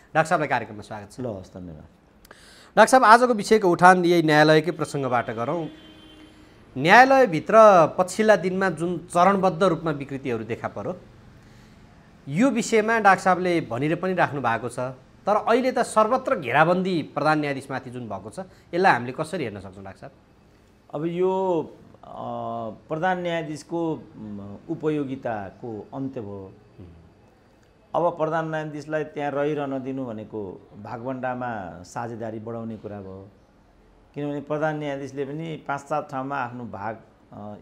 Doctor साहबलाई कार्यक्रममा स्वागत छ। ल हस्, धन्यवाद। डाक्टर साहब, आजको विषयको उठान यही न्यायालयकै प्रसङ्गबाट गरौँ। न्यायालयभित्र पछिल्ला दिनमा जुन चरणबद्ध रूपमा विकृतिहरू देखा पर्यो, यो विषयमा डाक्टर साहबले भनिएर पनि राख्नु भएको छ। तर अहिले त सर्वत्र घेराबन्दी प्रधान न्यायाधीशमाथि जुन भएको छ, यसलाई हामीले कसरी हेर्न सक्छौँ डाक्टर साहब? अब यो प्रधान न्यायाधीशको उपयोगिताको अन्त्य भयो। अब प्रधान न्यायाधीशलाई त्यहाँ रहिरहन दिनु भनेको भागभण्डामा साझेदारी बढाउने कुरा भयो। किनभने प्रधान न्यायाधीशले पनि 5-7 ठाउँमा आफ्नो भाग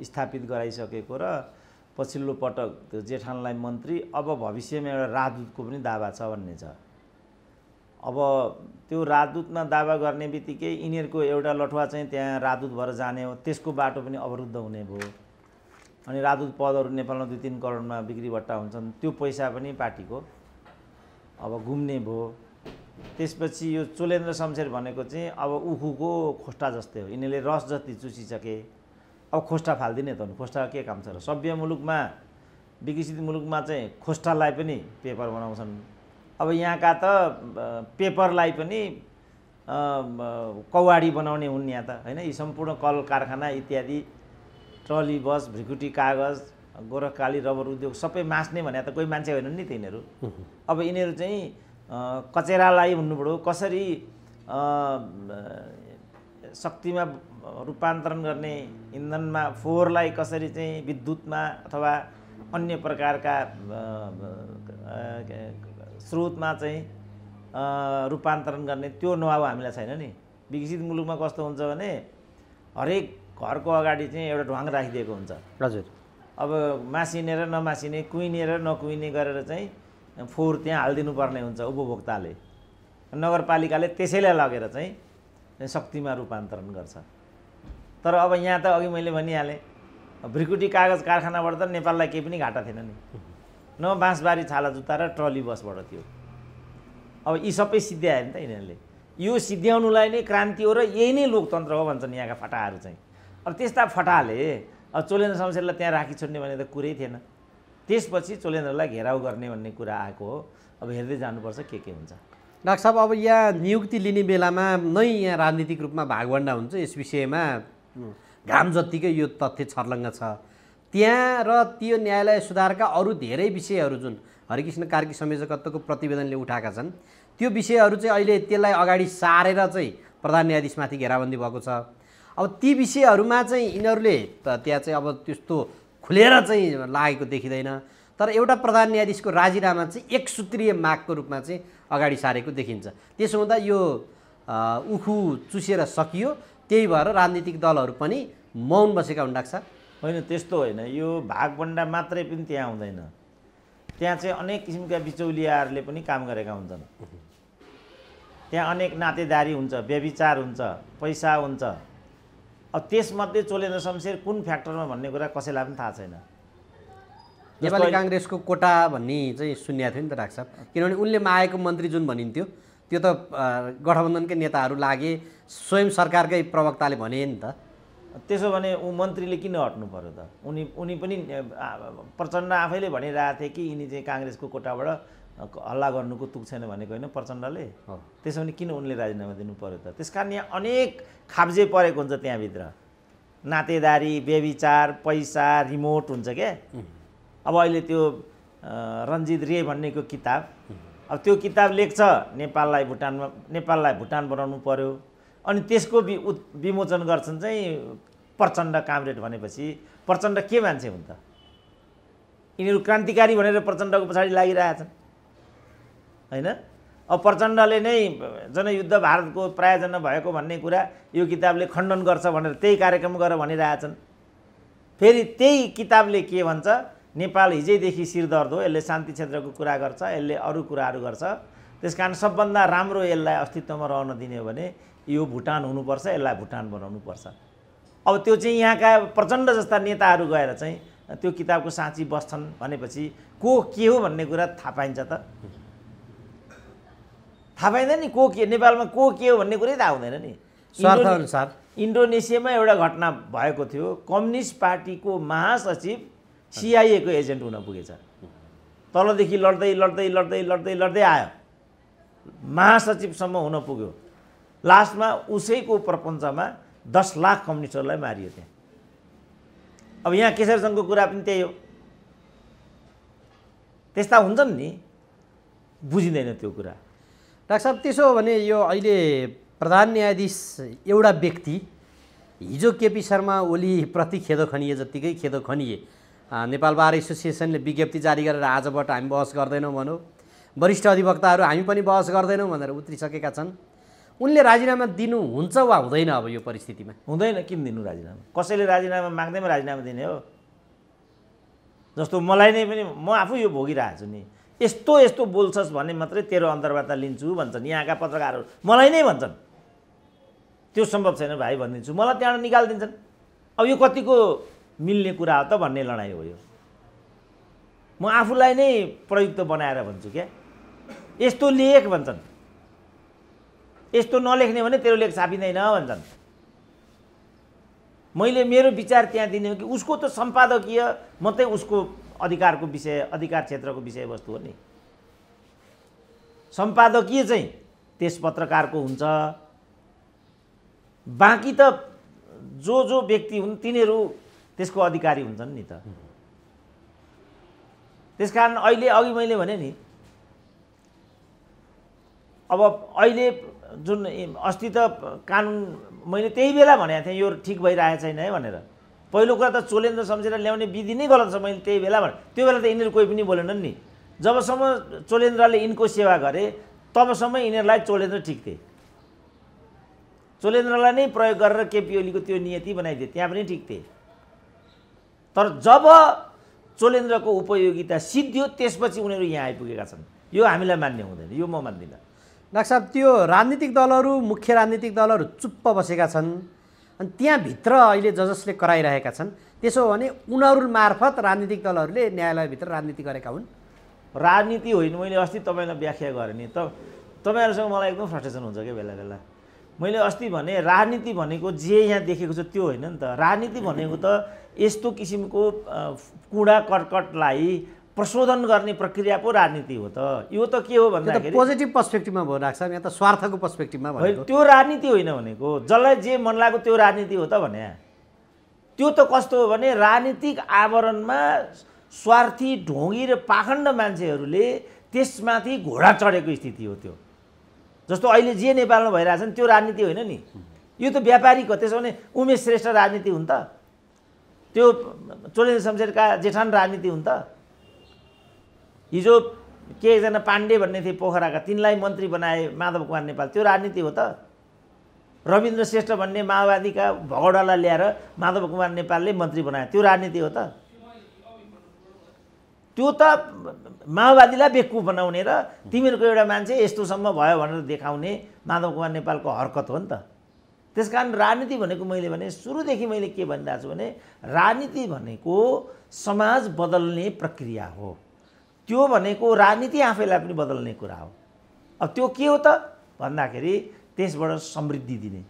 स्थापित गराइसकेको र पछिल्लो पटक त्यो जेठानलाई मन्त्री, अब भविष्यमा एउटा राजदूतको पनि दावा छ भन्ने छ। अब त्यो राजदूतमा दावा गर्ने बित्तिकै यिनीहरूको एउटा लठुवा चाहिँ त्यहाँ राजदूत भएर जाने हो, त्यसको बाटो पनि अवरुद्ध हुने भयो। अनि राजदूत पदहरू नेपालमा 2-3 करोडमा बिक्री बट्टा हुन्छन्, त्यो पैसा पनि पार्टीको अब घुम्ने भयो। त्यसपछि यो चोलेन्द्र शमशेर भनेको चाहिँ अब उखुको खोस्टा जस्तै हो, यिनीहरूले रस जति चुसिसके, अब खोस्टा फाल्दिने त हो। खोस्टा के काम छ र? सभ्य मुलुकमा, विकसित मुलुकमा चाहिँ खोस्टालाई पनि पेपर बनाउँछन्। अब यहाँका त पेपरलाई पनि कौवाडी बनाउने हुन् यहाँ त, होइन? यी सम्पूर्ण कल कारखाना इत्यादि, ट्रली बस, भ्रिकुटी कागज, गोरखकाली रबर उद्योग सबै मास्ने भने त कोही मान्छे होइनन् नि त यिनीहरू। अब यिनीहरू चाहिँ कचेरालाई भन्नुपऱ्यो कसरी शक्तिमा रूपान्तरण गर्ने, इन्धनमा फोहोरलाई कसरी चाहिँ विद्युतमा अथवा अन्य प्रकारका स्रोतमा चाहिँ रूपान्तरण गर्ने त्यो नोहाउ हामीलाई छैन नि। विकसित मुलुकमा कस्तो हुन्छ भने हरेक घरको अगाडि चाहिँ एउटा ढ्वाङ राखिदिएको हुन्छ। हजुर। अब मासिने र नमासिने, कुहिने र नकुहिने गरेर चाहिँ फोहोर त्यहाँ हालिदिनु पर्ने हुन्छ उपभोक्ताले। नगरपालिकाले त्यसैलाई लगेर चाहिँ शक्तिमा रूपान्तरण गर्छ। तर अब यहाँ त अघि मैले भनिहालेँ, भ्रिकुटी कागज कारखानाबाट त नेपाललाई केही पनि घाटा थिएन नि, न बाँसबारी छाला जुत्ता र ट्रली बसबाट थियो। अब यी सबै सिद्ध्यायो नि त यिनीहरूले। यो सिद्ध्याउनुलाई नै क्रान्ति हो र यही नै लोकतन्त्र हो भन्छन् यहाँका फटाहरू चाहिँ। अब त्यस्ता फटाले अब चोलेन्द्र शमशेरलाई त्यहाँ राखिछोड्ने भने त कुरै थिएन। त्यसपछि चोलेन्द्रलाई घेराउ गर्ने भन्ने कुरा आएको हो। अब हेर्दै जानुपर्छ के हुन्छ। डाक्टर साहब, अब यहाँ नियुक्ति लिने बेलामा नै यहाँ राजनीतिक रूपमा भागभण्डा हुन्छ, यस विषयमा घाम जत्तिकै यो तथ्य छर्लङ्ग छ। त्यहाँ र त्यो न्यायालय सुधारका अरू धेरै विषयहरू जुन हरिकृष्ण कार्की संयोजकत्वको प्रतिवेदनले उठाएका छन्, त्यो विषयहरू चाहिँ अहिले त्यसलाई अगाडि सारेर चाहिँ प्रधान न्यायाधीशमाथि घेराबन्दी भएको छ। अब ती विषयहरूमा चाहिँ यिनीहरूले त्यहाँ चाहिँ अब त्यस्तो खुलेर चाहिँ लागेको देखिँदैन। तर एउटा प्रधान न्यायाधीशको राजीनामा चाहिँ एक सूत्रीय मागको रूपमा चाहिँ अगाडि सारेको देखिन्छ। त्यसो हुँदा यो उखु चुसेर सकियो, त्यही भएर राजनीतिक दलहरू पनि मौन बसेका हुन् डाक्टर साहब? होइन, त्यस्तो होइन। यो भागभण्डा मात्रै पनि त्यहाँ हुँदैन, त्यहाँ चाहिँ अनेक किसिमका बिचौलियाहरूले पनि काम गरेका हुन्छन्। त्यहाँ अनेक नातेदारी हुन्छ, व्यभिचार हुन्छ, पैसा हुन्छ। अब त्यसमध्ये चोलेन्द्र शमशेर कुन फ्याक्टरमा भन्ने कुरा कसैलाई पनि थाहा छैन। नेपाली काङ्ग्रेसको कोटा भन्ने चाहिँ सुन्या थियो नि त डाक्टर साहब, किनभने उनले मागेको मन्त्री जुन भनिन्थ्यो त्यो त गठबन्धनकै नेताहरू लागे, स्वयं सरकारकै प्रवक्ताले भने नि त। त्यसो भने ऊ मन्त्रीले किन हट्नु पर्यो त? उनी पनि प्रचण्ड आफैले भनिरहेको थिए कि यिनी चाहिँ काङ्ग्रेसको कोटाबाट हल्ला गर्नुको तुक छैन भनेको होइन प्रचण्डले। त्यसो भने किन उनले राजीनामा दिनु पर्यो त? त्यसकारण यहाँ अनेक खाब्जे परेको हुन्छ त्यहाँभित्र। नातेदारी, व्यभिचार, पैसा, रिमोट हुन्छ क्या। अब अहिले त्यो रञ्जित रे भन्नेको किताब, अब त्यो किताब लेख्छ नेपाललाई भुटान बनाउनु पर्यो, अनि त्यसको विमोचन गर्छन् चाहिँ प्रचण्ड कामरेड भनेपछि प्रचण्ड के मान्छे हुन् त? यिनीहरू क्रान्तिकारी भनेर प्रचण्डको पछाडि लागिरहेछन् होइन? अब प्रचण्डले नै जनयुद्ध भारतको प्रायोजन भएको भन्ने कुरा यो किताबले खण्डन गर्छ भनेर त्यही कार्यक्रम गरेर भनिरहेछन्। फेरि त्यही किताबले के भन्छ? नेपाल हिजैदेखि सिरदर्द हो, यसले शान्ति क्षेत्रको कुरा गर्छ, यसले अरू कुराहरू गर्छ, त्यसकारण सबभन्दा राम्रो यसलाई अस्तित्वमा रहन दिने हो भने यो भुटान हुनुपर्छ, यसलाई भुटान बनाउनुपर्छ। अब त्यो चाहिँ यहाँका प्रचण्ड जस्ता नेताहरू गएर चाहिँ त्यो किताबको साँची बस्छन् भनेपछि को के हो भन्ने कुरा थाहा पाइन्छ त? थाहा पाइँदैन नि। को के नेपालमा को के हो भन्ने कुरै थाहा हुँदैन नि। स्वार्थअनुसार इन्डोनेसियामा एउटा घटना भएको थियो, कम्युनिस्ट पार्टीको महासचिव सिआइएको एजेन्ट हुन पुगेछ। तलदेखि लड्दै लड्दै लड्दै लड्दै लड्दै आयो, महासचिवसम्म हुन पुग्यो। लास्टमा उसैको प्रपञ्चमा 10 लाख कम्युनिस्टहरूलाई मारियो त्यहाँ। अब यहाँ केशर सङ्घको कुरा पनि त्यही हो। त्यस्ता हुन्छन् नि, बुझिँदैन त्यो कुरा। डाक्टर साहब, त्यसो हो भने यो अहिले प्रधान न्यायाधीश एउटा व्यक्ति हिजो केपी शर्मा ओलीप्रति खेदो खनिए जत्तिकै खेदो खनिए। नेपाल बार एसोसिएसनले विज्ञप्ति जारी गरेर आजबाट हामी बहस गर्दैनौँ भन्यो। वरिष्ठ अधिवक्ताहरू हामी पनि बहस गर्दैनौँ भनेर उत्रिसकेका छन्। उनले राजीनामा दिनुहुन्छ वा हुँदैन? अब यो परिस्थितिमा हुँदैन। किन दिनु राजीनामा? कसैले राजीनामा माग्दैमा राजीनामा दिने हो? जस्तो मलाई नै पनि, म आफू यो भोगिरहेको छु नि, यस्तो यस्तो बोल्छस् भने मात्रै तेरो अन्तर्वार्ता लिन्छु भन्छन् यहाँका पत्रकारहरू। मलाई नै भन्छन् त्यो सम्भव छैन भाइ भनिदिन्छु, मलाई त्यहाँबाट निकालिदिन्छन्। अब यो कतिको मिल्ने कुरा हो त भन्ने लडाइँ हो यो। म आफूलाई नै प्रयुक्त बनाएर भन्छु क्या। यस्तो लेख भन्छन्, यस्तो नलेख्ने भने तेरो लेख छापिँदैन भन्छन्। मैले मेरो विचार त्यहाँ दिने हो कि उसको त सम्पादकीय मात्रै उसको अधिकारको विषय, अधिकार क्षेत्रको विषयवस्तु हो नि। सम्पादकीय चाहिँ त्यस पत्रकारको हुन्छ। बाँकी त जो जो व्यक्ति हुन् तिनीहरू त्यसको अधिकारी हुन्छन् नि त। त्यसकारण अहिले अघि मैले भने नि, अब अहिले जुन अस्ति त कानुन मैले त्यही बेला भनेको थिएँ यो ठिक भइरहेको छैन है भनेर। पहिलो कुरा त चोलेन्द्र शमशेरलाई ल्याउने विधि नै गलत छ, मैले त्यही बेला भने। त्यो बेला त यिनीहरू कोही पनि बोलेनन् नि। जबसम्म चोलेन्द्रले यिनको सेवा गरे तबसम्म यिनीहरूलाई चोलेन्द्र ठिक थिए। चोलेन्द्रलाई नै प्रयोग गरेर केपी ओलीको त्यो नियति बनाइदिए, त्यहाँ पनि ठिक थिए। तर जब चोलेन्द्रको उपयोगिता सिद्धियो त्यसपछि उनीहरू यहाँ आइपुगेका छन्। यो हामीलाई मान्ने हुँदैन, यो म मान्दिनँ। डाक्टर साहब, त्यो राजनीतिक दलहरू, मुख्य राजनीतिक दलहरू चुप्प बसेका छन् अनि त्यहाँभित्र अहिले जसले कराइरहेका छन्, त्यसो हो भने उनीहरू मार्फत राजनीतिक दलहरूले न्यायालयभित्र राजनीति गरेका हुन्? राजनीति होइन। मैले अस्ति तपाईँलाई व्याख्या गरेँ नि त, तपाईँहरूसँग मलाई एकदम फ्रस्ट्रेसन हुन्छ क्या बेला बेला। मैले अस्ति भने राजनीति भनेको जे यहाँ देखेको छ त्यो होइन नि त। राजनीति भनेको त यस्तो किसिमको कुडा कर्कटलाई प्रशोधन गर्ने प्रक्रिया पो राजनीति हो त। यो त के हो भन्दाखेरि पोजिटिभ पर्सपेक्टिभमा भयो डाक्टर साहब, यहाँ त स्वार्थको पर्सपेक्टिभमा भयो। त्यो राजनीति होइन भनेको, जसलाई जे मन लाग्यो त्यो राजनीति हो त भने। त्यो त कस्तो हो भने राजनीतिक आवरणमा स्वार्थी ढोंगी र पाखण्ड मान्छेहरूले त्यसमाथि घोडा चढेको स्थिति हो त्यो। जस्तो अहिले जे नेपालमा भइरहेछ नि त्यो राजनीति होइन नि, यो त व्यापारिक हो। त्यसो भने उमेश श्रेष्ठ राजनीति हुन् त? त्यो चोलेन्द्र शमशेरका जेठान राजनीति हुन् त? हिजो के एकजना पाण्डे भन्ने थिए पोखराका, तिनलाई मन्त्री बनाए माधव कुमार नेपाल, त्यो राजनीति हो त? रविन्द्र श्रेष्ठ भन्ने माओवादीका भगौडालाई ल्याएर माधव कुमार नेपालले मन्त्री बनाए, त्यो राजनीति हो त? त्यो त माओवादीलाई बेक्कु बनाउने र तिमीहरूको एउटा मान्छे यस्तोसम्म भयो भनेर देखाउने माधव कुमार नेपालको हरकत हो नि त। त्यसकारण राजनीति भनेको मैले भने सुरुदेखि मैले के भनिरहेको छु भने राजनीति भनेको समाज बदल्ने प्रक्रिया हो। त्यो भनेको राजनीति आफैलाई पनि बदल्ने कुरा हो। अब त्यो के हो त भन्दाखेरि त्यसबाट समृद्धि दिने,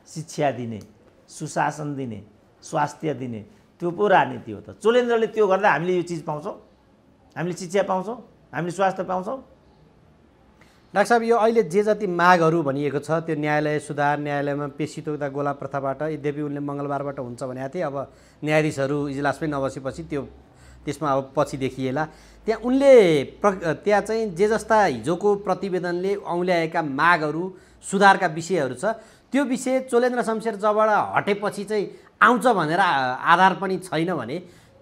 शिक्षा दिने, सुशासन दिने, स्वास्थ्य दिने, त्यो पो राजनीति हो त। चोलेन्द्रले त्यो गर्दा हामीले यो चिज पाउँछौँ, हामीले शिक्षा पाउँछौँ, हामीले स्वास्थ्य पाउँछौँ। डाक्टर साहब, यो अहिले जे जति मागहरू भनिएको छ त्यो न्यायालय सुधार, न्यायालयमा पेशी तोक्दा गोला प्रथाबाट, यद्यपि उनले मङ्गलबारबाट हुन्छ भनेको थिए। अब न्यायाधीशहरू इजलासमै नबसेपछि त्यसमा अब पछि देखिएला। त्यहाँ उनले त्यहाँ चाहिँ जे जस्ता हिजोको प्रतिवेदनले औँल्याएका मागहरू, सुधारका विषयहरू छ, त्यो विषय चोलेन्द्र शमशेर जबबाट हटेपछि चाहिँ आउँछ भनेर आधार पनि छैन भने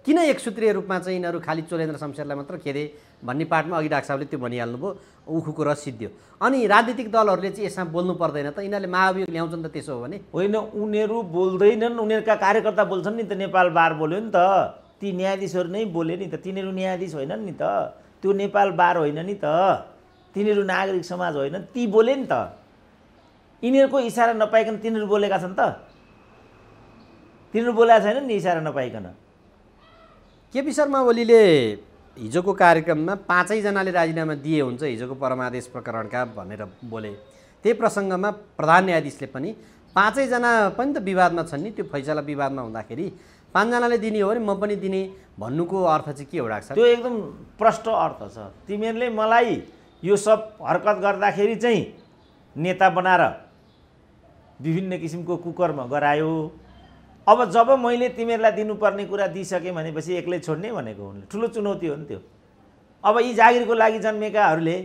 किन एकसूत्रीय रूपमा चाहिँ यिनीहरू खालि चोलेन्द्र शमशेरलाई मात्र खेदे भन्ने पार्टमा अघि डाक्टर साहबले त्यो भनिहाल्नुभयो, उखुको रस सिद्धियो। अनि राजनीतिक दलहरूले चाहिँ यसमा बोल्नु पर्दैन त? यिनीहरूले महाभियोग ल्याउँछन् त त्यसो हो भने? होइन, उनीहरू बोल्दैनन्, उनीहरूका कार्यकर्ता बोल्छन् नि त। नेपाल बार बोल्यो नि त, ती न्यायाधीशहरू नै बोले नि त। तिनीहरू न्यायाधीश होइनन् नि त, त्यो नेपाल बार होइन नि त, तिनीहरू नागरिक समाज होइन, ती बोले नि त। यिनीहरूको इसारा नपाइकन तिनीहरू बोलेका छन् त? तिनीहरू बोलेका छैनन् नि इसारा नपाइकन। केपी शर्मा ओलीले हिजोको कार्यक्रममा 5 जनाले राजीनामा दिए हुन्छ हिजोको परमादेश प्रकरणका भनेर बोले। त्यही प्रसङ्गमा प्रधान न्यायाधीशले पनि 5 जना पनि त विवादमा छन् नि, त्यो फैसला विवादमा हुँदाखेरि 5 जनाले दिने हो भने म पनि दिने भन्नुको अर्थ चाहिँ के हो डाक्टर साहब? त्यो एकदम प्रष्ट अर्थ छ। तिमीहरूले मलाई यो सब हरकत गर्दाखेरि चाहिँ नेता बनाएर विभिन्न किसिमको कुकर्म गरायो। अब जब मैले तिमीहरूलाई दिनुपर्ने कुरा दिइसकेँ भनेपछि एक्लै छोड्ने भनेको उनले ठुलो चुनौती हो नि त्यो। अब यी जागिरको लागि जन्मेकाहरूले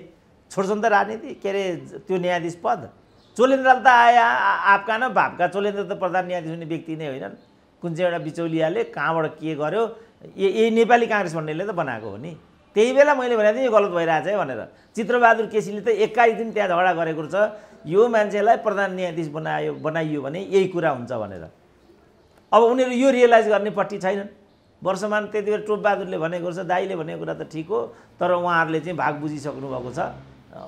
छोड्छन् त राजनीति, के अरे त्यो न्यायाधीश पद। चोलेन्द्र त आया आपका न भापका, चोलेन्द्र त प्रधान न्यायाधीश हुने व्यक्ति नै होइनन्। कुन चाहिँ एउटा बिचौलियाले कहाँबाट के गर्यो, यही नेपाली काङ्ग्रेस भन्नेले त बनाएको हो नि। त्यही बेला मैले भनेको थिएँ यो गलत भइरहेछ है भनेर। चित्रबहादुर केसीले त 21 दिन त्यहाँ झगडा गरेको छ, यो मान्छेलाई प्रधान न्यायाधीश बनाइयो भने यही कुरा हुन्छ भनेर। अब उनीहरू यो रियलाइज गर्ने पट्टि छैनन्। वर्षमान त्यति बेला टोपबहादुरले भनेको छ, दाइले भनेको कुरा त ठिक हो, तर उहाँहरूले चाहिँ भाग बुझिसक्नु भएको छ।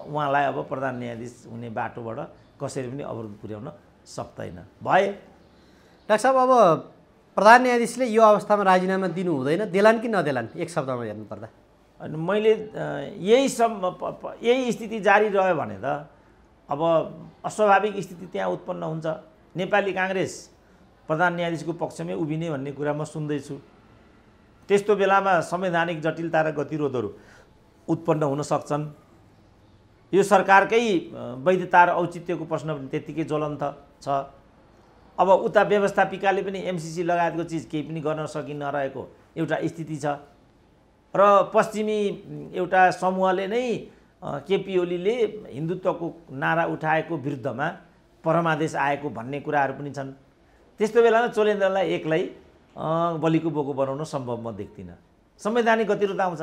उहाँलाई अब प्रधान न्यायाधीश हुने बाटोबाट कसरी पनि अवरोध पुर्याउन सक्दैन भए। डाक्टर साहब, अब प्रधान न्यायाधीशले यो अवस्थामा राजीनामा दिनु हुँदैन, देलान् कि नदेलान् एक शब्दमा हेर्नुपर्दा? अनि मैले यही स्थिति जारी रह्यो भने त अब अस्वाभाविक स्थिति त्यहाँ उत्पन्न हुन्छ। नेपाली काङ्ग्रेस प्रधान न्यायाधीशको पक्षमै उभिने भन्ने कुरा म सुन्दैछु। त्यस्तो बेलामा संवैधानिक जटिलता र गतिरोधहरू उत्पन्न हुन सक्छन्। यो सरकारकै वैधता र औचित्यको प्रश्न पनि त्यत्तिकै ज्वलन्त छ। अब उता व्यवस्थापिकाले पनि एमसिसी लगायतको चिज केही पनि गर्न सकिनरहेको एउटा स्थिति छ र पश्चिमी एउटा समूहले नै केपी ओलीले हिन्दुत्वको नारा उठाएको विरुद्धमा परमादेश आएको भन्ने कुराहरू पनि छन्। त्यस्तो बेलामा चोलेन्द्रलाई एक्लै बलिको बोको बनाउन सम्भव म देख्दिनँ। संवैधानिक गतिरोध आउँछ।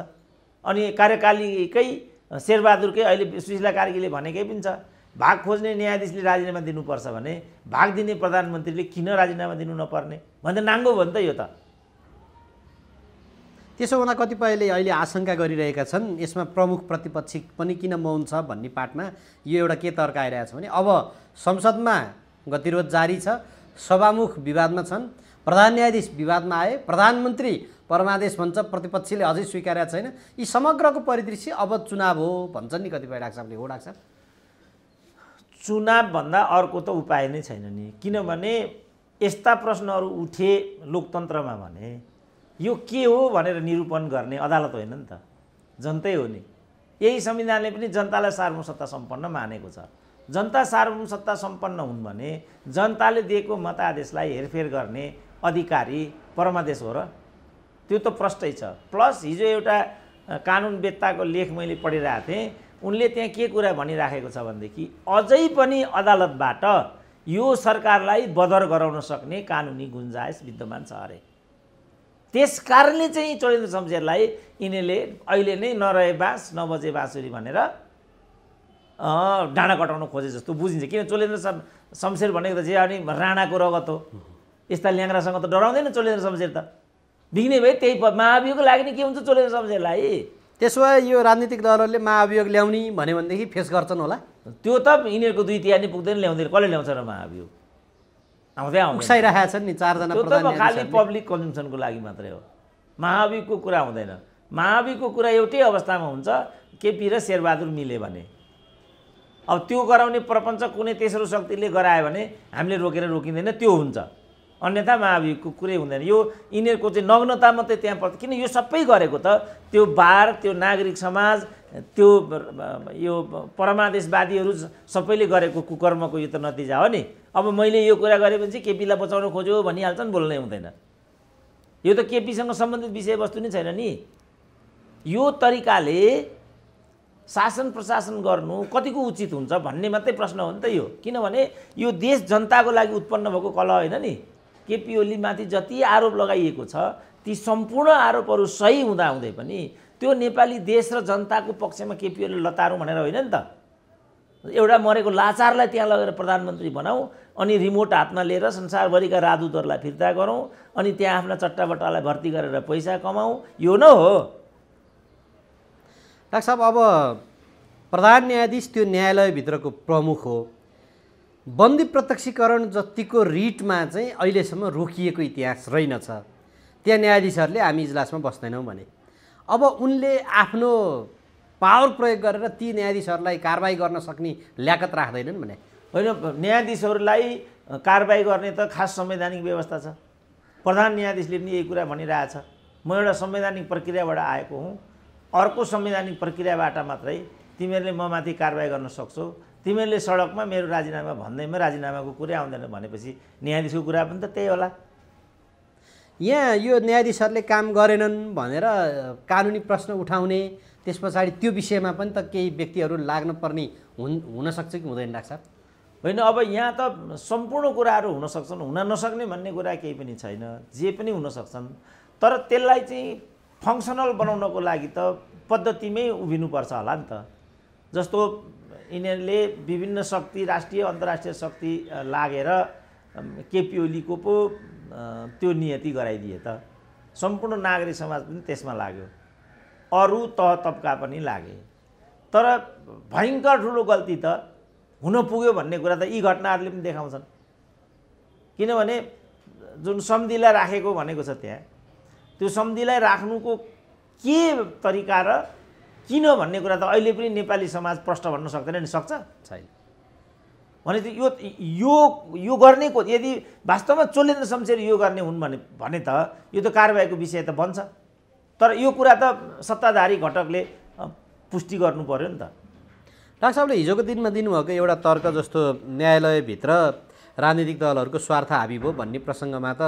अनि कार्यकालीकै शेरबहादुरकै अहिले सुशीला कार्कीले भनेकै पनि छ, भाग खोज्ने न्यायाधीशले राजीनामा दिनुपर्छ भने भाग दिने प्रधानमन्त्रीले किन राजीनामा दिनु नपर्ने भन्दा नाङ्गो भयो नि त यो त। त्यसो हुँदा कतिपयले अहिले आशंका गरिरहेका छन् यसमा प्रमुख प्रतिपक्षी पनि किन मौन छ भन्ने पाटमा यो एउटा के तर्क आइरहेछ भने अब संसदमा गतिरोध जारी छ, सभामुख विवादमा छन्, प्रधान न्यायाधीश विवादमा आए, प्रधानमन्त्री परमादेश भन्छ, प्रतिपक्षीले अझै स्वीकारेको छैन। यी समग्रको परिदृश्य अब चुनाव हो भन्छन् नि कतिपय डाक्टर साहबले। हो डाक्टर साहब, चुनावभन्दा अर्को त उपाय नै छैन नि। किनभने यस्ता प्रश्नहरू उठे लोकतन्त्रमा भने यो के हो भनेर निरूपण गर्ने अदालत होइन नि त, जनतै हो नि। यही संविधानले पनि जनतालाई सार्वभौम सत्ता सम्पन्न मानेको छ। जनता सार्वभौम सत्ता सम्पन्न हुन् भने जनताले दिएको मतादेशलाई हेरफेर गर्ने अधिकारी परमादेश हो र? त्यो त प्रष्टै छ। प्लस हिजो एउटा कानुनवेत्ताको लेख मैले पढिरहेको थिएँ, उनले त्यहाँ के कुरा भनिराखेको छ भनेदेखि अझै पनि अदालतबाट यो सरकारलाई बदर गराउन सक्ने कानुनी गुन्जाइस विद्यमान छ अरे। त्यस कारणले चाहिँ चोलेन्द्र शमशेरलाई यिनीहरूले अहिले नै नरहे बाँस नबजे बाँसुरी भनेर डाँडा कटाउन खोजे जस्तो बुझिन्छ। किन चोलेन्द्र शमशेर भनेको त जे अनि राणाको रगत हो। यस्ता ल्याङ्ग्रासँग त डराउँदैन चोलेन्द्र शमशेर त। बिग्ने भए त्यही महाभियोगको लागि नै के हुन्छ चोलेन्द्र शमशेरलाई? त्यसो भए यो राजनीतिक दलहरूले महाभियोग ल्याउने भन्यो भनेदेखि फेस गर्छन् होला। त्यो त यिनीहरूको 2 तिहाई नै पुग्दैन, ल्याउँदैन। कसले ल्याउँछ र महाभियोग? आउँदै उक्साइरहेका छन् नि 4 जना प्रधान न्यायाधीश। खालि पब्लिक कन्जम्सनको लागि मात्रै हो। महाभियोगको कुरा हुँदैन। महाभियोगको कुरा एउटै अवस्थामा हुन्छ केपी र शेरबहादुर मिले भने। अब त्यो गराउने प्रपञ्च कुनै तेस्रो शक्तिले गरायो भने हामीले रोकेर रोकिँदैन, त्यो हुन्छ। अन्यथा महाभियोगको कुरै हुँदैन। यो यिनीहरूको चाहिँ नग्नता मात्रै त्यहाँ पर्छ। किन यो सबै गरेको त त्यो बार, त्यो नागरिक समाज, त्यो यो परमादेशवादीहरू सबैले गरेको कुकर्मको यो त नतिजा हो नि। अब मैले यो कुरा गरेँ भने चाहिँ केपीलाई बचाउन खोज्यो भनिहाल्छन्, बोल्नै हुँदैन। यो त केपीसँग सम्बन्धित विषयवस्तु नै छैन नि। यो तरिकाले शासन प्रशासन गर्नु कतिको उचित हुन्छ भन्ने मात्रै प्रश्न हो नि त यो। किनभने यो देश जनताको लागि उत्पन्न भएको कलह होइन नि। केपी ओलीमाथि जति आरोप लगाइएको छ ती सम्पूर्ण आरोपहरू सही हुँदाहुँदै पनि त्यो नेपाली देश र जनताको पक्षमा केपी ओली लतारौँ भनेर होइन नि त। एउटा मरेको लाचारलाई त्यहाँ लगेर प्रधानमन्त्री बनाऊ, अनि रिमोट हातमा लिएर संसारभरिका राजदूतहरूलाई फिर्ता गरौँ, अनि त्यहाँ आफ्ना चट्टाबट्टालाई भर्ती गरेर पैसा कमाऊ, यो न हो। डाक्टर साहब, अब प्रधान न्यायाधीश त्यो न्यायालयभित्रको प्रमुख हो। बन्दी प्रत्यक्षीकरण जतिको रिटमा चाहिँ अहिलेसम्म रोकिएको इतिहास रहेनछ। त्यहाँ न्यायाधीशहरूले हामी इजलासमा बस्दैनौँ भने अब उनले आफ्नो पावर प्रयोग गरेर ती न्यायाधीशहरूलाई कारबाही गर्न सक्ने ल्याकत राख्दैनन् भने? होइन, न्यायाधीशहरूलाई कारबाही गर्ने त खास संवैधानिक व्यवस्था छ। प्रधान न्यायाधीशले पनि यही कुरा भनिरहेछ। म एउटा संवैधानिक प्रक्रियाबाट आएको हुँ, अर्को संवैधानिक प्रक्रियाबाट मात्रै तिमीहरूले म माथि कारबाही गर्न सक्छौ, तिमीहरूले सडकमा मेरो राजीनामा भन्दैमा राजीनामाको कुरै आउँदैन भनेपछि न्यायाधीशको कुरा पनि त त्यही होला। यहाँ यो न्यायाधीशहरूले काम गरेनन् भनेर कानुनी प्रश्न उठाउने, त्यस पछाडि त्यो विषयमा पनि त केही व्यक्तिहरू लाग्न पर्ने हुनसक्छ कि हुँदैन डाक्टर साहब? होइन, अब यहाँ त सम्पूर्ण कुराहरू हुन सक्छन्, हुन नसक्ने भन्ने कुरा केही पनि छैन, जे पनि हुन सक्छन्। तर त्यसलाई चाहिँ फङ्सनल बनाउनको लागि त पद्धतिमै उभिनुपर्छ होला नि त। जस्तो यिनीहरूले विभिन्न शक्ति, राष्ट्रिय अन्तर्राष्ट्रिय शक्ति लागेर केपी ओलीको पो त्यो नियति गराइदिए त, सम्पूर्ण नागरिक समाज पनि त्यसमा लाग्यो, अरू तह तब्का पनि लागे। तर भयङ्कर ठुलो गल्ती त हुन पुग्यो भन्ने कुरा त यी घटनाहरूले पनि देखाउँछन्। किनभने जुन सम्धिलाई राखेको भनेको छ त्यहाँ, त्यो सम्धिलाई राख्नुको के तरिका र किन भन्ने कुरा त अहिले पनि नेपाली समाज प्रश्न भन्न सक्दैन नि? सक्छ छैन भने यो गर्ने को? यदि वास्तवमा चोलेन्द्र शमशेर यो गर्ने हुन् भने त यो त कारबाहीको विषय त बन्छ। तर यो कुरा त सत्ताधारी घटकले पुष्टि गर्नु पर्यो नि त। डाक्टर साहबले हिजोको दिनमा दिनुभएको एउटा तर्क जस्तो न्यायालयभित्र राजनीतिक दलहरूको स्वार्थ हाबी भयो भन्ने प्रसङ्गमा त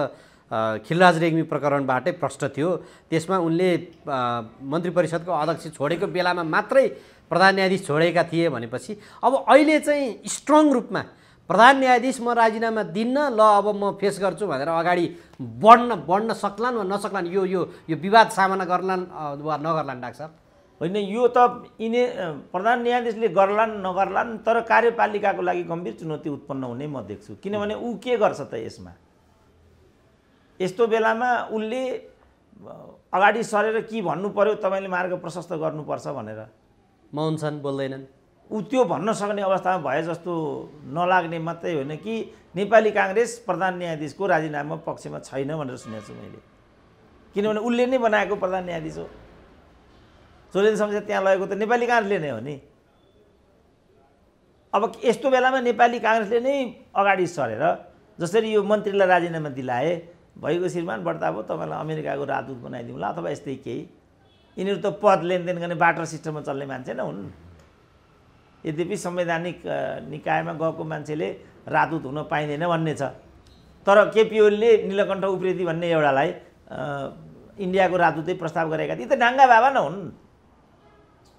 खिलराज रेग्मी प्रकरणबाटै प्रष्ट थियो। त्यसमा उनले मन्त्री परिषदको अध्यक्ष छोडेको बेलामा मात्रै प्रधान न्यायाधीश छोडेका थिए भनेपछि अब अहिले चाहिँ स्ट्रङ रूपमा प्रधान न्यायाधीश म राजीनामा दिन्न, ल अब म फेस गर्छु भनेर अगाडि बढ्न सक्लान् वा नसक्लान्, यो विवाद सामना गर्लान् वा नगर्लान् डाक्टर साहब? होइन, यो त प्रधान न्यायाधीशले गर्लान् नगर्लान्, तर कार्यपालिकाको लागि गम्भीर चुनौती उत्पन्न हुने म देख्छु। किनभने ऊ के गर्छ त यसमा? यस्तो बेलामा उसले अगाडि सरेर के भन्नु पर्यो, तपाईँले मार्ग प्रशस्त गर्नुपर्छ भनेर मौन छन्, बोल्दैनन्। ऊ त्यो भन्न सक्ने अवस्थामा भए जस्तो नलाग्ने मात्रै होइन कि नेपाली काङ्ग्रेस प्रधान न्यायाधीशको राजीनामा पक्षमा छैन भनेर सुनेको छु मैले। किनभने उसले नै बनाएको प्रधान न्यायाधीश हो। चोलेन्द्र शमशेर त्यहाँ लगेको त नेपाली काङ्ग्रेसले नै हो नि। अब यस्तो बेलामा नेपाली काङ्ग्रेसले नै अगाडि सरेर जसरी यो मन्त्रीलाई राजीनामा दिलाए, भएको श्रीमान बढ्ता भयो, तपाईँलाई अमेरिकाको राजदूत बनाइदिउँला अथवा यस्तै केही। यिनीहरू त पद लेनदेन गर्ने बाटर सिस्टममा चल्ने मान्छे नै हुन्। यद्यपि संवैधानिक निकायमा गएको मान्छेले राजदूत हुन पाइँदैन भन्ने छ, तर केपी ओलीले नीलकण्ठ उप्रेती भन्ने एउटालाई इन्डियाको राजदूतै प्रस्ताव गरेका थिए। यी त डाङ्गा बाबा न हुन्।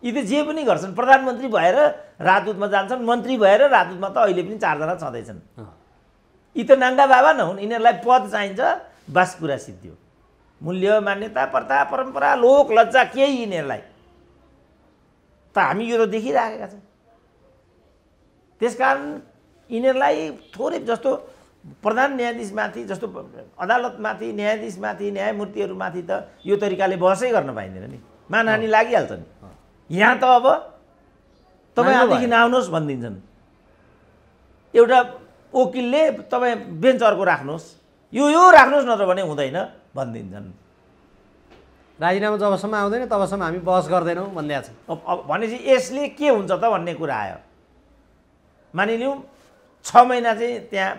यी त जे पनि गर्छन्, प्रधानमन्त्री भएर राजदूतमा जान्छन्, मन्त्री भएर राजदूतमा त अहिले पनि 4 जना छँदैछन्। यी त नाङ्गा बाबा न हुन्। यिनीहरूलाई पद चाहिन्छ, बास कुरा सिद्धियो। मूल्य, मान्यता, प्रथा, परम्परा, लोक लज्जा केही यिनीहरूलाई त हामी यो त देखिराखेका छौँ। त्यसकारण यिनीहरूलाई थोरै जस्तो प्रधान न्यायाधीशमाथि, जस्तो अदालतमाथि, न्यायाधीशमाथि, न्यायमूर्तिहरूमाथि त यो तरिकाले बहसै गर्न पाइँदैन नि, मानहानि लागिहाल्छ नि। यहाँ त अब तपाईँ आजदेखि नआउनुहोस् भनिदिन्छन्। एउटा वकिलले तपाईँ बेन्च अर्को राख्नुहोस्, यो राख्नुहोस् नत्र भने हुँदैन भनिदिन्छन्। राजीनामा जबसम्म आउँदैन तबसम्म हामी बहस गर्दैनौँ भनिदिएको छ। अब भनेपछि यसले के हुन्छ त भन्ने कुरा आयो। मानिलिउँ 6 महिना चाहिँ त्यहाँ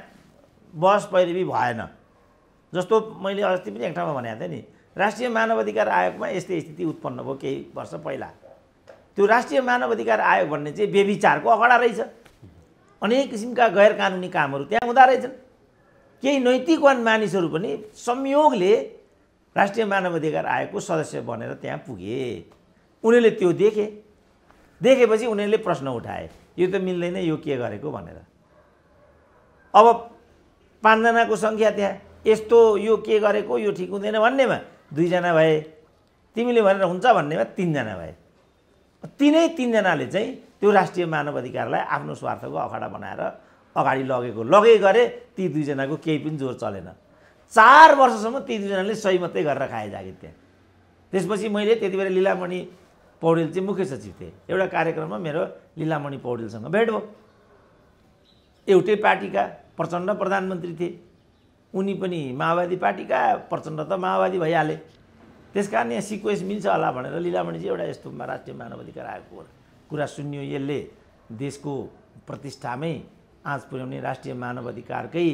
बहस पैरवी भएन। जस्तो मैले अस्ति पनि एक ठाउँमा भनेको थिएँ नि, राष्ट्रिय मानवाधिकार आयोगमा यस्तै स्थिति उत्पन्न भयो केही वर्ष पहिला। त्यो राष्ट्रिय मानवाधिकार आयोग भन्ने चाहिँ व्यभिचारको अखडा रहेछ। अनेक किसिमका गैर कानुनी कामहरू त्यहाँ हुँदा रहेछन्। केही नैतिकवान मानिसहरू पनि संयोगले राष्ट्रिय मानवाधिकार आयोगको सदस्य बनेर त्यहाँ पुगे। उनीहरूले त्यो देखेपछि उनीहरूले प्रश्न उठाए, यो त मिल्दैन, यो के गरेको भनेर। अब 5 जनाको सङ्ख्या त्यहाँ, यस्तो यो के गरेको, यो ठिक हुँदैन भन्नेमा 2 जना भए, तिमीले भनेर हुन्छ भन्नेमा 3 जना भए। तिनै 3 जनाले चाहिँ त्यो राष्ट्रिय मानवाधिकारलाई आफ्नो स्वार्थको अखडा बनाएर अगाडि लगे गरे। ती 2 जनाको केही पनि जोर चलेन। 4 वर्षसम्म ती 2 जनाले सही मात्रै गरेर खाए जागे त्यहाँ। त्यसपछि मैले त्यति बेला लीलामणि पौडेल चाहिँ मुख्य सचिव थिए। एउटा कार्यक्रममा मेरो लीलामणि पौडेलसँग भेट भयो। एउटै पार्टीका प्रचण्ड प्रधानमन्त्री थिए, उनी पनि माओवादी पार्टीका, प्रचण्ड त माओवादी भइहाले। त्यसकारण यहाँ सिक्वेन्स मिल्छ होला भनेर लीलामणि चाहिँ एउटा यस्तो राष्ट्रिय मानवाधिकार आयोगको कुरा सुन्यो। यसले देशको प्रतिष्ठामै आँच पुर्याउने, राष्ट्रिय मानवाधिकारकै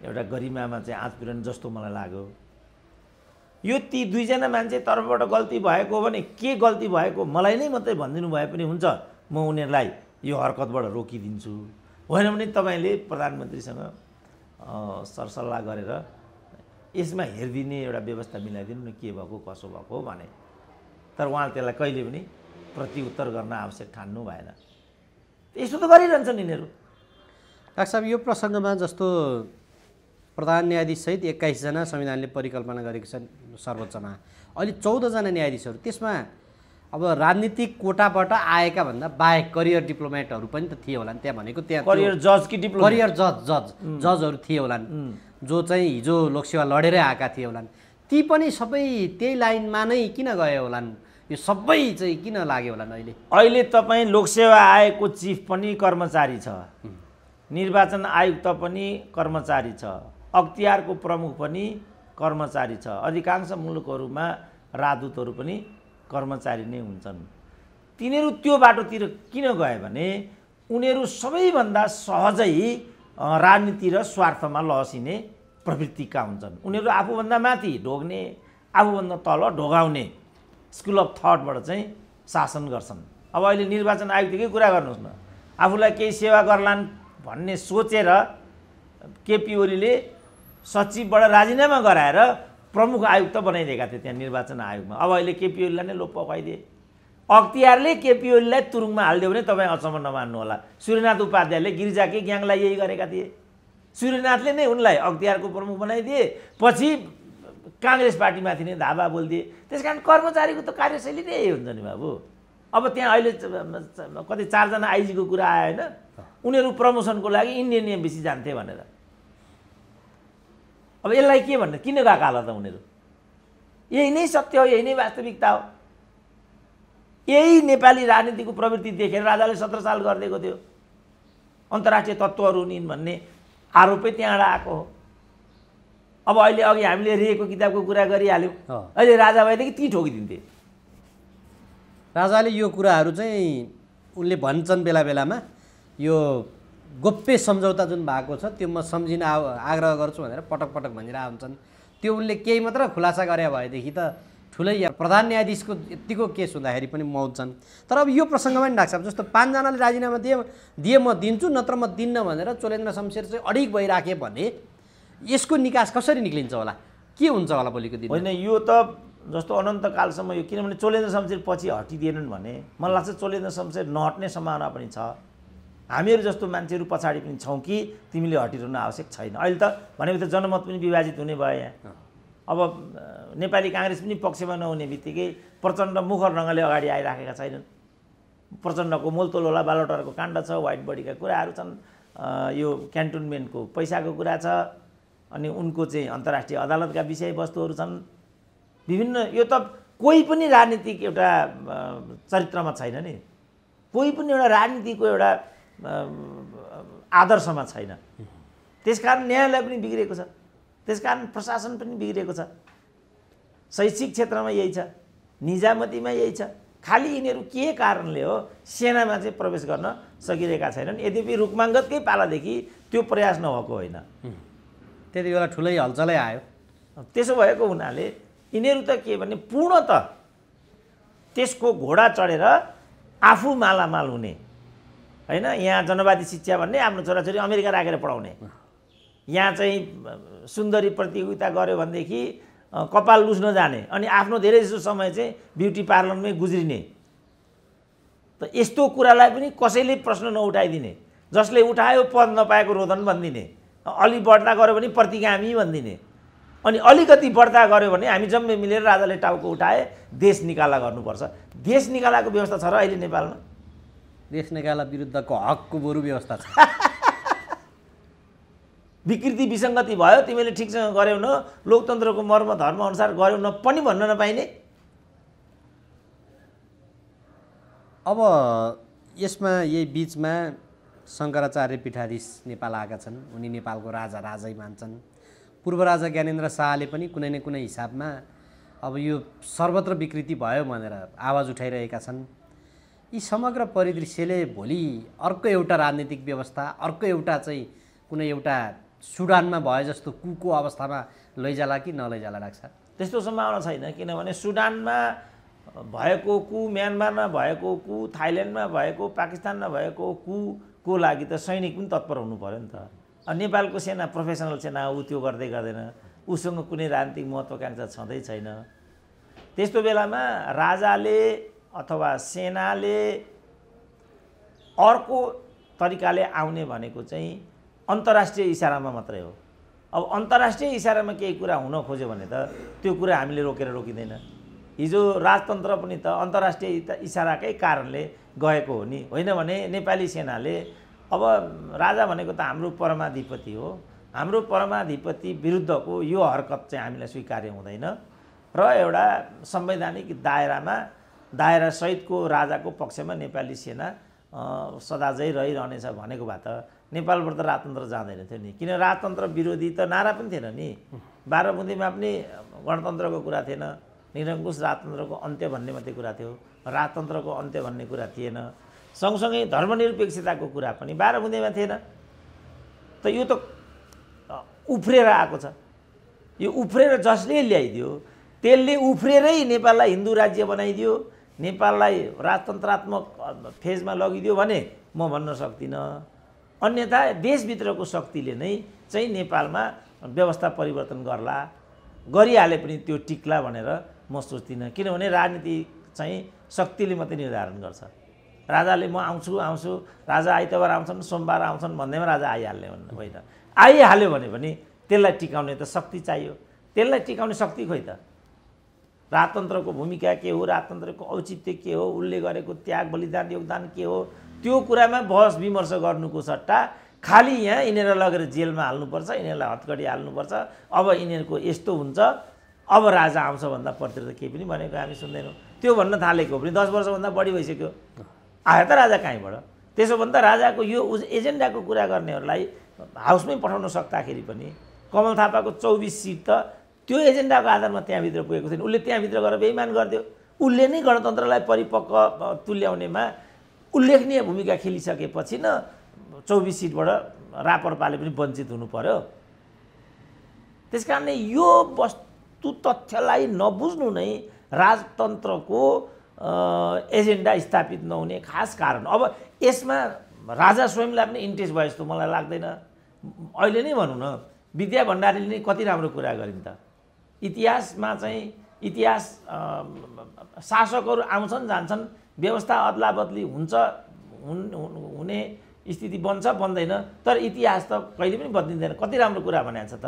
एउटा गरिमामा चाहिँ आँच पुर्याउने जस्तो मलाई लाग्यो। यो ती 2 जना मान्छे तर्फबाट गल्ती भएको भने के गल्ती भएको मलाई नै मात्रै भनिदिनु भए पनि हुन्छ, म उनीहरूलाई यो हरकतबाट रोकिदिन्छु, होइन भने तपाईँले प्रधानमन्त्रीसँग सरसल्लाह गरेर यसमा हेरिदिने एउटा व्यवस्था मिलाइदिनु न के भएको कसो भएको भने। तर उहाँले त्यसलाई कहिले पनि प्रत्युत्तर गर्न आवश्यक ठान्नु भएन। यस्तो त गरिरहन्छन् यिनीहरू। डाक्टर साहब, यो प्रसङ्गमा जस्तो प्रधान न्यायाधीशसहित 21 जना संविधानले परिकल्पना गरेको छ सर्वोच्चमा, अहिले 14 जना न्यायाधीशहरू, त्यसमा अब राजनीतिक कोटाबाट आएका भन्दा बाहेक करियर डिप्लोमेटहरू पनि त थिए होलान् त्यहाँ, भनेको त्यहाँ करियर जज कि डिप्लोमेट, करियर जजहरू थिए होलान् जो चाहिँ हिजो लोकसेवा लडेरै आएका थिए होलान्। ती पनि सबै त्यही लाइनमा नै किन गए होलान्? यो सबै चाहिँ किन लाग्यो होलान्? अहिले तपाईँ लोकसेवा आयोगको चिफ पनि कर्मचारी छ, निर्वाचन आयुक्त पनि कर्मचारी छ, अख्तियारको प्रमुख पनि कर्मचारी छ, अधिकांश मुलुकहरूमा राजदूतहरू पनि कर्मचारी नै हुन्छन्। तिनीहरू त्यो बाटोतिर किन गए भने उनीहरू सबैभन्दा सहजै राजनीति र स्वार्थमा लहसिने प्रवृत्तिका हुन्छन्। उनीहरू आफूभन्दा माथि ढोग्ने, आफूभन्दा तल ढोगाउने स्कुल अफ थटबाट चाहिँ शासन गर्छन्। अब अहिले निर्वाचन आयुक्तकै कुरा गर्नुहोस् न, आफूलाई केही सेवा गर्लान् भन्ने सोचेर केपी ओलीले सचिवबाट राजीनामा गराएर प्रमुख आयुक्त बनाइदिएका थिए त्यहाँ निर्वाचन आयोगमा। अब अहिले केपी ओलीलाई नै लोप पकाइदिए। अख्तियारले केपी ओलीलाई तुरुङमा हालिदियो भने तपाईँ अचम्म नमान्नु होला। सूर्यनाथ उपाध्यायले गिरिजाकै ग्याङलाई यही गरेका थिए। सूर्यनाथले नै उनलाई अख्तियारको प्रमुख बनाइदिए, पछि काङ्ग्रेस पार्टीमाथि नै धावा बोलिदिए। त्यस कारण कर्मचारीको त कार्यशैली नै यही हुन्छ नि बाबु। अब त्यहाँ अहिले कति 4 जना आइजीको कुरा आयो होइन, उनीहरू प्रमोसनको लागि इन्डियन एम्बेसी जान्थे भनेर। अब यसलाई के भन्ने, किन गएका होला त उनीहरू? यही नै सत्य हो, यही नै वास्तविकता हो। यही नेपाली राजनीतिको प्रवृत्ति देखेर राजाले 17 साल गरिदिएको थियो। अन्तर्राष्ट्रिय तत्त्वहरू हुन् भन्ने आरोपै त्यहाँबाट आएको हो। अब अहिले अघि हामीले रेको किताबको कुरा गरिहाल्यौँ, अहिले राजा भएदेखि ती ठोकिदिन्थे। राजाले यो कुराहरू चाहिँ उनले भन्छन् बेला बेलामा, यो गोप्य सम्झौता जुन भएको छ त्यो म सम्झिन आग्रह गर्छु भनेर पटक पटक भनिरहेका हुन्छन्। त्यो उनले केही मात्र खुलासा गरे भएदेखि त ठुलै प्रधान न्यायाधीशको यतिको केस हुँदाखेरि पनि मौजछन्। तर अब यो प्रसङ्गमा नि डाक्टर साहब, जस्तो 5 जनाले राजीनामा दिए म दिन्छु नत्र म दिन्न भनेर चोलेन्द्र शमशेर चाहिँ अडिग भइराखे भने यसको निकास कसरी निक्लिन्छ होला, के हुन्छ होला भोलिको दिन? होइन, यो त जस्तो अनन्तकालसम्म यो, किनभने चोलेन्द्र शमशेर पछि हटिदिएनन् भने मलाई लाग्छ चोलेन्द्र शमशेर नहट्ने सम्भावना पनि छ। हामीहरू जस्तो मान्छेहरू पछाडि पनि छौँ कि तिमीले हटिरहनु आवश्यक छैन। अहिले त भनेपछि त जनमत पनि विभाजित हुने भयो यहाँ। अब नेपाली काङ्ग्रेस पनि पक्षमा नहुने बित्तिकै प्रचण्ड मुखर ढङ्गले अगाडि आइराखेका छैनन्। प्रचण्डको मोलतोलवाला बालोटारको काण्ड छ, व्हाइट बडीका कुराहरू छन्, यो क्यान्टोनमेन्टको पैसाको कुरा छ, अनि उनको चाहिँ अन्तर्राष्ट्रिय अदालतका विषयवस्तुहरू छन् विभिन्न। यो त कोही पनि राजनीतिक एउटा चरित्रमा छैन नि, कोही पनि एउटा राजनीतिको एउटा आदर्शमा छैन। त्यसकारण न्यायालय पनि बिग्रेको छ, त्यसकारण प्रशासन पनि बिग्रेको छ, शैक्षिक क्षेत्रमा यही छ, निजामतीमा यही छ। खालि यिनीहरू के कारणले हो सेनामा चाहिँ प्रवेश गर्न सकिरहेका छैनन्। यद्यपि रुकमाङ्गतकै पालादेखि त्यो प्रयास नभएको होइन, त्यति बेला ठुलै हलचलै आयो। त्यसो भएको हुनाले यिनीहरू त के भने पूर्णत त्यसको घोडा चढेर आफू मालामाल हुने होइन। यहाँ जनवादी शिक्षा भन्ने आफ्नो छोराछोरी अमेरिका राखेर पढाउने, यहाँ चाहिँ सुन्दरी प्रतियोगिता गऱ्यो भनेदेखि कपाल लुस्न जाने, अनि आफ्नो धेरै जसो समय चाहिँ ब्युटी पार्लरमै गुज्रिने। त यस्तो कुरालाई पनि कसैले प्रश्न नउठाइदिने, जसले उठायो पद नपाएको रोदन भनिदिने, अलि बढ्ता गऱ्यो भने प्रतिगामी भनिदिने, अनि अलिकति बढ्ता गऱ्यो भने हामी जम्मै मिलेर राजाले टाउको उठाए देश निकाला गर्नुपर्छ। देश निकालाको व्यवस्था छ र अहिले नेपालमा? देश निकाला विरुद्धको हकको बरु व्यवस्था छ। विकृति विसङ्गति भयो, तिमीले ठिकसँग गर्यौ न, लोकतन्त्रको मर्म धर्म अनुसार गर्यौ न पनि भन्न नपाइने। अब यसमा यही बिचमा शङ्कराचार्य पीठाधीश नेपाल आएका छन्। उनी नेपालको राजा राजै मान्छन्। पूर्व राजा ज्ञानेन्द्र शाहले पनि कुनै न कुनै हिसाबमा अब यो सर्वत्र विकृति भयो भनेर आवाज उठाइरहेका छन्। यी समग्र परिदृश्यले भोलि अर्को एउटा राजनीतिक व्यवस्था, अर्को एउटा चाहिँ कुनै एउटा सुडानमा भए जस्तो कुको अवस्थामा लैजाला कि नलैजाला डाक्टर साहब? त्यस्तो सम्भावना छैन, किनभने सुडानमा भएको कु, म्यानमारमा भएको कु, थाइल्यान्डमा भएको, पाकिस्तानमा भएको कुको लागि त सैनिक पनि तत्पर हुनु पर्यो नि त। नेपालको सेना प्रोफेसनल सेना ऊ त्यो गर्दै गर्दैन, उसँग कुनै राजनीतिक महत्त्वाकांक्षा छँदै छैन। त्यस्तो बेलामा राजाले अथवा सेनाले अर्को तरिकाले आउने भनेको चाहिँ अन्तर्राष्ट्रिय इसारामा मात्रै हो। अब अन्तर्राष्ट्रिय इसारामा केही कुरा हुन खोज्यो भने त त्यो कुरा हामीले रोकेर रोकिँदैन। हिजो राजतन्त्र पनि त अन्तर्राष्ट्रिय इसाराकै कारणले गएको हो नि, होइन भने नेपाली सेनाले अब राजा भनेको त हाम्रो परमाधिपति हो, हाम्रो परमाधिपति विरुद्धको यो हरकत चाहिँ हामीलाई स्वीकार्य हुँदैन र एउटा संवैधानिक दायरा सहितको राजाको पक्षमा नेपाली सेना सदाझै रहिरहनेछ भनेको भए त नेपालबाट त राजतन्त्र जाँदैन थियो नि। किन राजतन्त्र विरोधी त नारा पनि थिएन नि, 12 बुँदेमा पनि गणतन्त्रको कुरा थिएन, निरङ्कुश राजतन्त्रको अन्त्य भन्ने मात्रै कुरा थियो, राजतन्त्रको अन्त्य भन्ने कुरा थिएन। सँगसँगै धर्मनिरपेक्षताको कुरा पनि 12 बुँदेमा थिएन। त यो त उफ्रेर आएको छ। यो उफ्रेर जसले ल्याइदियो त्यसले उफ्रेरै नेपाललाई हिन्दू राज्य बनाइदियो, नेपाललाई राजतन्त्रात्मक फेजमा लगिदियो भने म भन्न सक्दिनँ। अन्यथा देशभित्रको शक्तिले नै चाहिँ नेपालमा व्यवस्था परिवर्तन गरिहाले पनि त्यो टिक्ला भनेर म सोच्दिनँ। किनभने राजनीति चाहिँ शक्तिले मात्रै निर्धारण गर्छ। राजाले म आउँछु, राजा आइतबार आउँछन्, सोमबार आउँछन् भन्दैमा राजा आइहाल्ने होइन। आइहाल्यो भने पनि त्यसलाई टिकाउने त शक्ति चाहियो। त्यसलाई टिकाउने शक्ति खोइ त? राजतन्त्रको भूमिका के हो, राजतन्त्रको औचित्य के हो, उसले गरेको त्याग बलिदान योगदान के हो, त्यो कुरामा बहस विमर्श गर्नुको सट्टा खालि यहाँ यिनीहरूलाई लगेर जेलमा हाल्नुपर्छ, यिनीहरूलाई हतकडी हाल्नुपर्छ, अब यिनीहरूको यस्तो हुन्छ, अब राजा आउँछ भन्दा पढ्तिर त केही पनि भनेको हामी सुन्दैनौँ। त्यो भन्न थालेको पनि 10 वर्षभन्दा बढी भइसक्यो। आयो त राजा कहीँबाट? त्यसो भन्दा राजाको यो एजेन्डाको कुरा गर्नेहरूलाई हाउसमै पठाउन सक्दाखेरि पनि कमल थापाको 24 सिट त त्यो एजेन्डाको आधारमा त्यहाँभित्र पुगेको छैन। उसले त्यहाँभित्र गएर बेइमान गरिदियो। उसले नै गणतन्त्रलाई परिपक्व तुल्याउनेमा उल्लेखनीय भूमिका खेलिसकेपछि न 24 सिटबाट राप्रपाले पनि वञ्चित हुनु पर्यो। त्यसकारणले यो वस्तु तथ्यलाई नबुझ्नु नै राजतन्त्रको एजेन्डा स्थापित नहुने खास कारण। अब यसमा राजा स्वयंलाई पनि इन्ट्रेस्ट भयो जस्तो मलाई लाग्दैन। अहिले नै भनौँ न, विद्या भण्डारीले नै कति राम्रो कुरा गरिन् त। इतिहासमा चाहिँ शासकहरू आउँछन् जान्छन्, व्यवस्था अदला बदली हुने स्थिति बन्छ बन्दैन, तर इतिहास त कहिले पनि बदलिँदैन। कति राम्रो कुरा भनेको छ त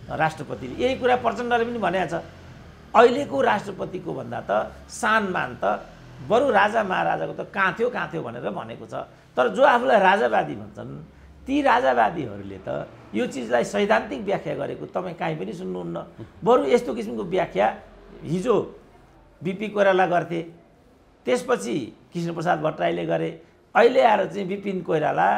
राष्ट्रपतिले। यही कुरा प्रचण्डले पनि भनेको छ। अहिलेको राष्ट्रपतिको भन्दा त सानमान त बरु राजा महाराजाको त कहाँ थियो भनेर भनेको छ। तर जो आफूलाई राजावादी भन्छन् ती राजावादीहरूले त यो चिजलाई सैद्धान्तिक व्याख्या गरेको तपाईँ काहीँ पनि सुन्नुहुन्न। बरु यस्तो किसिमको व्याख्या हिजो बिपी कोइराला गर्थे, त्यसपछि कृष्णप्रसाद भट्टराईले गरे, अहिले आएर चाहिँ विपिन कोइराला,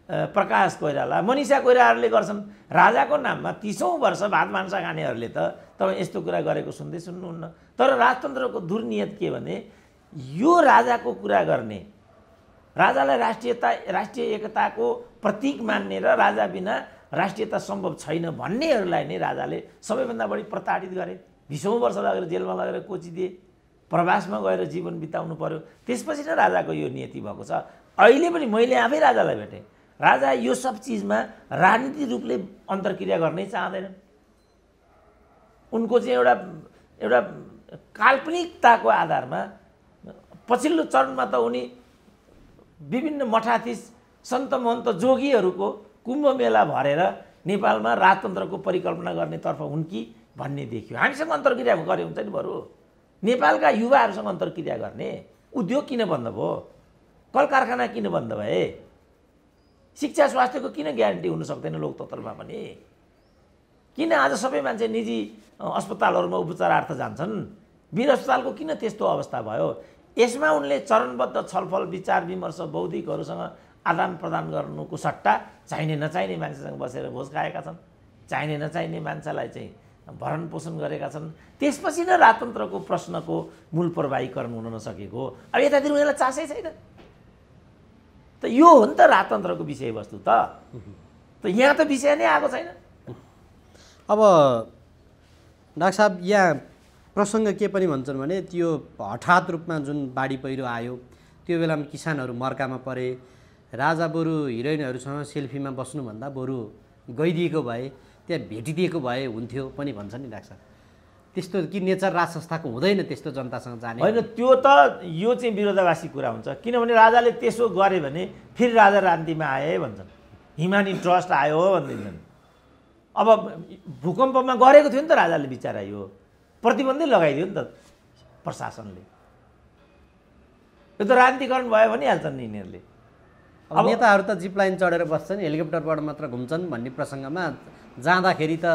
प्रकाश कोइराला, मनिषा कोइरालाले गर्छन्। राजाको नाममा 30औं वर्ष भात मांसा खानेहरूले त तपाईँ यस्तो कुरा गरेको सुन्नुहुन्न। तर राजतन्त्रको दुर्नियत के भने यो राजाको कुरा गर्ने, राजालाई राष्ट्रिय एकताको प्रतीक मान्ने र राजा बिना राष्ट्रियता सम्भव छैन भन्नेहरूलाई नै राजाले सबैभन्दा बढी प्रताडित गरे। 20औं वर्ष लगेर जेलमा लगेर कोचिदिए, प्रवासमा गएर जीवन बिताउनु पर्यो। त्यसपछि नै राजाको यो नियति भएको छ। अहिले पनि मैले आफै राजालाई भेटेँ। राजा यो सब चिजमा राजनीतिक रूपले अन्तर्क्रिया गर्नै चाहँदैनन्। उनको चाहिँ एउटा काल्पनिकताको आधारमा पछिल्लो चरणमा त उनी विभिन्न मठाधीश सन्त महन्त जोगीहरूको कुम्भ मेला भरेर नेपालमा राजतन्त्रको परिकल्पना गर्नेतर्फ हुन् कि भन्ने देखियो। हामीसँग अन्तर्क्रिया गरे हुन्छ नि। बरु नेपालका युवाहरूसँग अन्तर्क्रिया गर्ने। उद्योग किन बन्द भयो? कल कारखाना किन बन्द भए? शिक्षा स्वास्थ्यको किन ग्यारेन्टी हुन सक्दैन लोकतन्त्रमा पनि? किन आज सबै मान्छे निजी अस्पतालहरूमा उपचारार्थ जान्छन्? वीर अस्पतालको किन त्यस्तो अवस्था भयो? यसमा उनले चरणबद्ध छलफल विचार विमर्श बौद्धिकहरूसँग आदान प्रदान गर्नुको सट्टा चाहिने नचाहिने मान्छेसँग बसेर भोज खाएका छन्। चाहिने नचाहिने मान्छेलाई चाहिँ भरण पोषण गरेका छन्। त्यसपछि नै राजतन्त्रको प्रश्नको मूल प्रवाहीकरण हुन नसकेको। अब यतातिर उनीहरूलाई चासै छैन। त यो हो नि त राजतन्त्रको विषयवस्तु त यहाँ त विषय नै आएको छैन। अब डाक्टर साहब, यहाँ प्रसङ्ग के पनि भन्छन् भने त्यो हठात रूपमा जुन बाढी पहिरो आयो त्यो बेलामा किसानहरू मर्कामा परे, राजा बरु हिरोइनहरूसँग सेल्फीमा बस्नुभन्दा बरु गइदिएको भए त्यहाँ भेटिदिएको भए हुन्थ्यो पनि भन्छ नि डाक्टर साहब। त्यस्तो कि नेचर राज संस्थाको हुँदैन त्यस्तो जनतासँग जाने? होइन, त्यो त यो चाहिँ विरोधाभासी कुरा हुन्छ। किनभने राजाले त्यसो गरे भने फेरि राजा राजनीतिमा आए भन्छन्, हिमानी ट्रस्ट आयो भनिदिन्छन्। अब भूकम्पमा गरेको थियो नि त राजाले, बिचरा यो प्रतिबन्धै लगाइदियो नि त प्रशासनले। यो त राजनीतिकरण भयो भनिहाल्छन् नि यिनीहरूले। अब नेताहरू त जिप लाइन चढेर बस्छन्, हेलिकप्टरबाट मात्र घुम्छन् भन्ने प्रसङ्गमा जाँदाखेरि त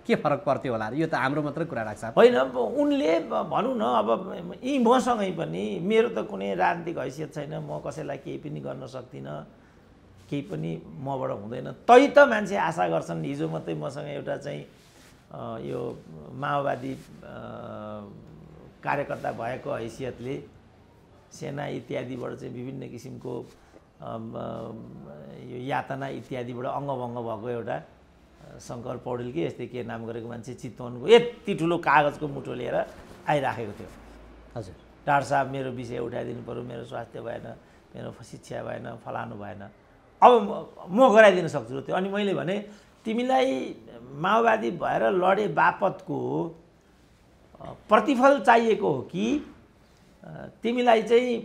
के फरक पर्थ्यो होला? यो त हाम्रो मात्रै कुरा राख्छ। होइन, उनले भनौँ न, अब यी मसँगै पनि मेरो त कुनै राजनीतिक हैसियत छैन, म कसैलाई केही पनि गर्न सक्दिनँ, केही पनि मबाट हुँदैन। तै त मान्छे आशा गर्छन्। हिजो मात्रै मसँग एउटा चाहिँ यो माओवादी कार्यकर्ता भएको हैसियतले सेना इत्यादिबाट चाहिँ विभिन्न किसिमको यो यातना इत्यादिबाट अङ्गभङ्ग भएको एउटा शङ्कर पौडेल कि यस्तै के नाम गरेको मान्छे चितवनको यति ठुलो कागजको मुठो लिएर आइराखेको थियो। हजुर, डाक्टर साहब मेरो विषय उठाइदिनु पऱ्यो, मेरो स्वास्थ्य भएन, मेरो शिक्षा भएन, फलानु भएन, अब म गराइदिन सक्छु त्यो। अनि मैले भने तिमीलाई माओवादी भएर लडे बापतको प्रतिफल चाहिएको हो कि तिमीलाई चाहिँ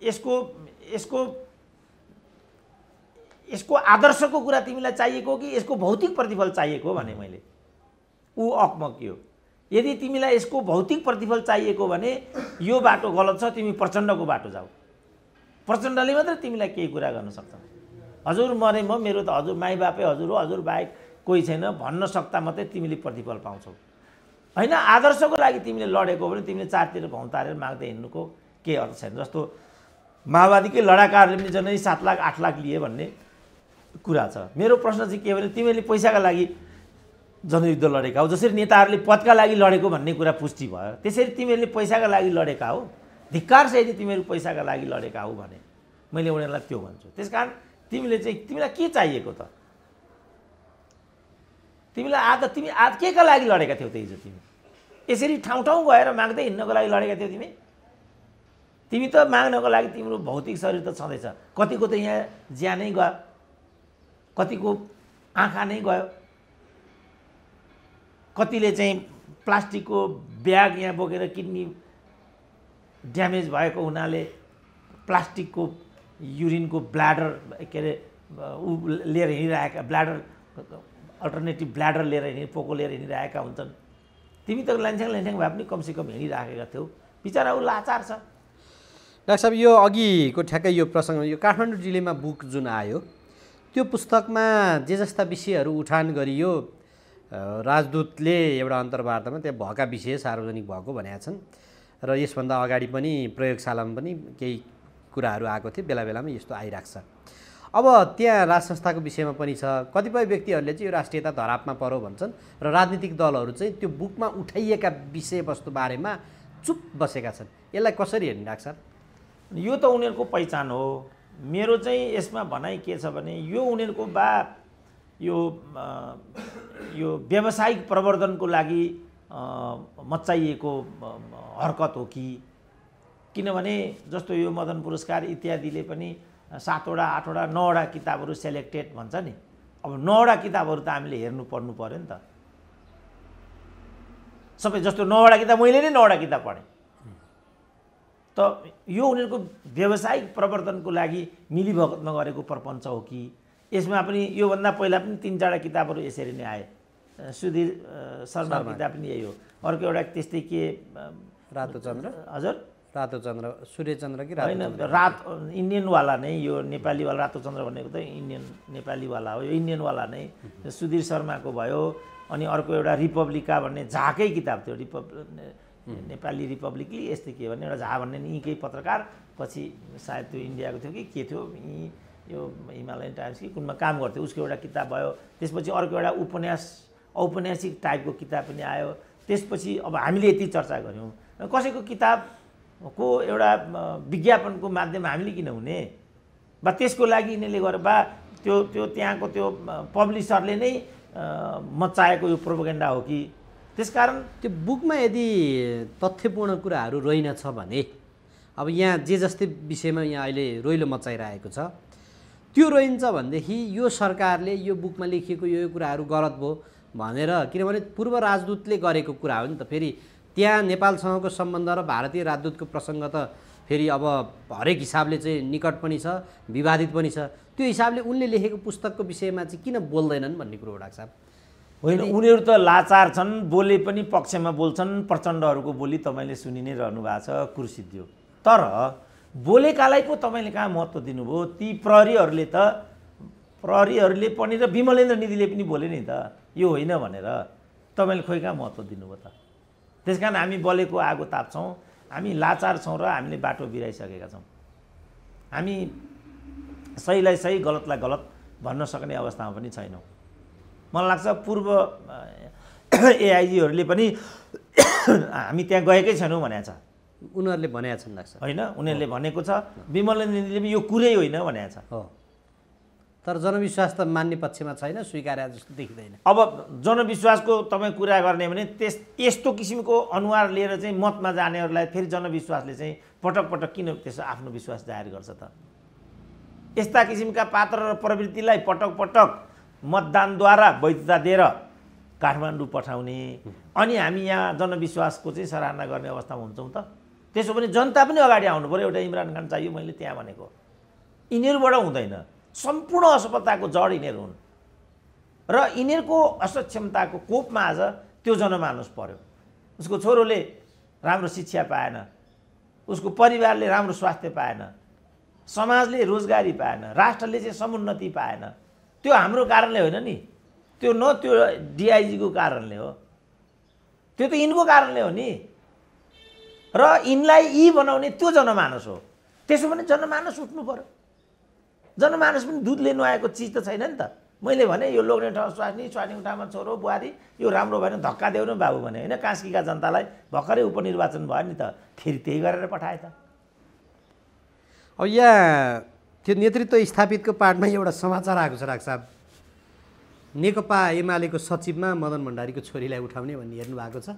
यसको यसको यसको आदर्शको कुरा तिमीलाई चाहिएको हो कि यसको भौतिक प्रतिफल चाहिएको भने मैले ऊ अकमकियो। यदि तिमीलाई यसको भौतिक प्रतिफल चाहिएको भने यो बाटो गलत छ, तिमी प्रचण्डको बाटो जाऊ, प्रचण्डले मात्रै तिमीलाई केही कुरा गर्न सक्छ। हजुर मरे म, मेरो त हजुर माई बापै हजुर हो, हजुर बाहेक कोही छैन भन्न सक्दा मात्रै तिमीले प्रतिफल पाउँछौ। होइन, आदर्शको लागि तिमीले लडेको भने तिमीले चारतिर भौँ तारेर माग्दै हिँड्नुको केही अर्थ छैन। जस्तो माओवादीकै लडाकाहरूले पनि जनै 7 लाख 8 लाख लिए भन्ने कुरा छ। मेरो प्रश्न चाहिँ के भने तिमीले पैसाका लागि जनयुद्ध लडेका हो, जसरी नेताहरूले पदका लागि लडेको भन्ने कुरा पुष्टि भयो, त्यसरी तिमीहरूले पैसाका लागि लडेका हो। धिक्कार छ यदि तिमीहरू पैसाका लागि लडेका हो भने, मैले उनीहरूलाई त्यो भन्छु। त्यसकारण तिमीले चाहिँ तिमीलाई के चाहिएको त? तिमी आज के का लागि लडेका थियौ त हिजो? तिमी यसरी ठाउँ ठाउँ गएर माग्दै हिँड्नको लागि लडेका थियौ तिमी त माग्नको लागि तिम्रो भौतिक शरीर त छँदैछ। कतिको त यहाँ ज्यानै गयो, कतिको आँखा नै गयो, कतिले चाहिँ प्लास्टिकको ब्याग यहाँ बोकेर किडनी ड्यामेज भएको हुनाले प्लास्टिकको युरिनको ब्ल्याडर के अरे ऊ लिएर हिँडिरहेका, ब्ल्याडर अल्टरनेटिभ ब्ल्याडर लिएर पोको लिएर हिँडिरहेका हुन्छन्। तिमी त ल्याङस्याङ भए पनि कमसेकम हिँडिराखेका थियौ, बिचरा ऊ लाचार छ। डाक्टर साहब, यो अघिको ठ्याक्कै यो प्रसङ्ग, यो काठमाडौँ जिल्लामा बुक जुन आयो त्यो पुस्तकमा जे जस्ता विषयहरू उठान गरियो, राजदूतले एउटा अन्तर्वार्तामा त्यहाँ भएका विषय सार्वजनिक भएको भनेका छन् र यसभन्दा अगाडि पनि प्रयोगशालामा पनि केही कुराहरू आएको थियो, बेला बेलामा यस्तो आइरहेको छ। अब त्यहाँ राज संस्थाको विषयमा पनि छ। कतिपय व्यक्तिहरूले चाहिँ यो राष्ट्रियता धरापमा पर्यो भन्छन् र राजनीतिक दलहरू चाहिँ त्यो बुकमा उठाइएका विषयवस्तु बारेमा चुप बसेका छन्। यसलाई कसरी हेर्ने डाक्टर साहब? यो त उनीहरूको पहिचान हो। मेरो चाहिँ यसमा भनाइ के छ भने यो उनीहरूको यो व्यावसायिक प्रवर्धनको लागि मच्चाइएको हरकत हो कि, किनभने जस्तो यो मदन पुरस्कार इत्यादिले पनि 7वटा 8वटा 9वटा किताबहरू सेलेक्टेड भन्छ नि। अब 9वटा किताबहरू त हामीले हेर्नु पर्नु पर्यो नि त। सबै जस्तो 9वटा किताब, मैले नै 9वटा किताब पढेँ। त यो उनीहरूको व्यावसायिक प्रवर्धनको लागि मिलीभगतमा गरेको प्रपञ्च हो कि, यसमा पनि योभन्दा पहिला पनि 3-4 किताबहरू यसरी नै आए। सुधीर शर्मा किताब पनि यही हो। अर्को एउटा त्यस्तै के रातो चन्द्र, हजुर रातो चन्द्र, सूर्यचन्द्र कि होइन, इन्डियनवाला नै, यो नेपालीवाला रातो चन्द्र भनेको त इन्डियन नेपालीवाला हो, यो इन्डियनवाला नै सुधीर शर्माको भयो। अनि अर्को एउटा रिपब्लिका भन्ने झाकै किताब थियो, नेपाली रिपब्लिकली यस्तै के भन्ने एउटा झा भन्ने यहीँकै पत्रकार, पछि सायद त्यो इन्डियाको थियो कि के थियो, यो हिमालयन टाइम्स कि कुनमा काम गर्थ्यो, उसको एउटा किताब भयो। त्यसपछि अर्को एउटा औपन्यासिक टाइपको किताब पनि आयो। त्यसपछि अब हामीले यति चर्चा गऱ्यौँ, कसैको किताबको एउटा विज्ञापनको माध्यम हामीले किन हुने? बा त्यसको लागि यिनीहरूले गरेर बा त्यो त्यहाँको त्यो पब्लिसरले नै मचाएको यो प्रोपोगेन्डा हो कि त्यसकारण त्यो बुकमा यदि तथ्यपूर्ण कुराहरू रहेनछ भने अब यहाँ जे जस्तै विषयमा यहाँ अहिले रोइलो मचाइरहेको छ त्यो रहन्छ भनेदेखि यो सरकारले यो बुकमा लेखिएको यो कुराहरू गलत भयो भनेर, किनभने पूर्व राजदूतले गरेको कुरा हो नि त। फेरि त्यहाँ नेपालसँगको सम्बन्ध र भारतीय राजदूतको प्रसङ्ग त फेरि अब हरेक हिसाबले चाहिँ निकट पनि छ, विवादित पनि छ। त्यो हिसाबले उनले लेखेको पुस्तकको विषयमा चाहिँ किन बोल्दैनन् भन्ने कुरो हो डाक्टर साहब। होइन, उनीहरू त लाचार छन्, बोले पनि पक्षमा बोल्छन्। प्रचण्डहरूको बोली तपाईँले सुनि नै रहनु भएको छ, कुर्सिद्यो। तर बोलेकालाई पो तपाईँले कहाँ महत्त्व दिनुभयो? ती प्रहरीहरूले पनि र विमलेन्द्र निधिले पनि बोले नि त यो होइन भनेर, तपाईँले खोइ कहाँ महत्त्व दिनुभयो त? त्यस कारण हामी बलेको आगो ताप्छौँ, हामी लाचार छौँ र हामीले बाटो बिराइसकेका छौँ। हामी सहीलाई सही, गलतलाई गलत भन्न सक्ने अवस्थामा पनि छैनौँ। मलाई लाग्छ पूर्व एआइजीहरूले पनि हामी त्यहाँ गएकै छैनौँ भनेको छ। उनीहरूले भनेका छन् लाग्छ होइन, उनीहरूले भनेको छ। विमलेन्द्र निधिले पनि यो कुरै होइन भनेको छ। हो, तर जनविश्वास त मान्ने पक्षमा छैन, स्वीकार्य जस्तो देखिँदैन। अब जनविश्वासको तपाईँ कुरा गर्ने भने यस्तो किसिमको अनुहार लिएर चाहिँ मतमा जानेहरूलाई फेरि जनविश्वासले चाहिँ पटक पटक किन त्यसो आफ्नो विश्वास जाहेर गर्छ त? यस्ता किसिमका पात्र र प्रवृत्तिलाई पटक पटक मतदानद्वारा वैधता दिएर काठमाडौँ पठाउने अनि हामी यहाँ जनविश्वासको चाहिँ सराहना गर्ने अवस्थामा हुन्छौँ त? त्यसो भने जनता पनि अगाडि आउनु पऱ्यो। एउटा इमरान खान चाहियो, मैले त्यहाँ भनेको। यिनीहरूबाट हुँदैन। सम्पूर्ण असफलताको जड यिनीहरू हुन् र यिनीहरूको असक्षमताको कोपमा आज त्यो जनमानस पर्यो। उसको छोरोले राम्रो शिक्षा पाएन, उसको परिवारले राम्रो स्वास्थ्य पाएन, समाजले रोजगारी पाएन, राष्ट्रले चाहिँ समुन्नति पाएन। त्यो हाम्रो कारणले होइन नि, त्यो डिआइजीको कारणले हो, त्यो त यिनको कारणले हो नि। र यिनलाई यी बनाउने त्यो जनमानस हो। त्यसो भने जनमानस उठ्नु पर्यो। जनमानस पनि दुधले नुहाएको चिज त छैन नि त। मैले भने यो लोग्ने ठाउँ स्वास्नीको ठाउँमा छोरो बुहारी यो राम्रो भएन धक्का देऊ न बाबु भने होइन। कास्कीका जनतालाई भर्खरै उपनिर्वाचन भयो नि त, फेरि त्यही गरेर पठाए त। अब यहाँ त्यो नेतृत्व स्थापितको पार्टमा एउटा समाचार आएको छ डाक्टर साहब। नेकपा एमालेको सचिवमा मदन भण्डारीको छोरीलाई उठाउने भन्ने हेर्नु भएको छ?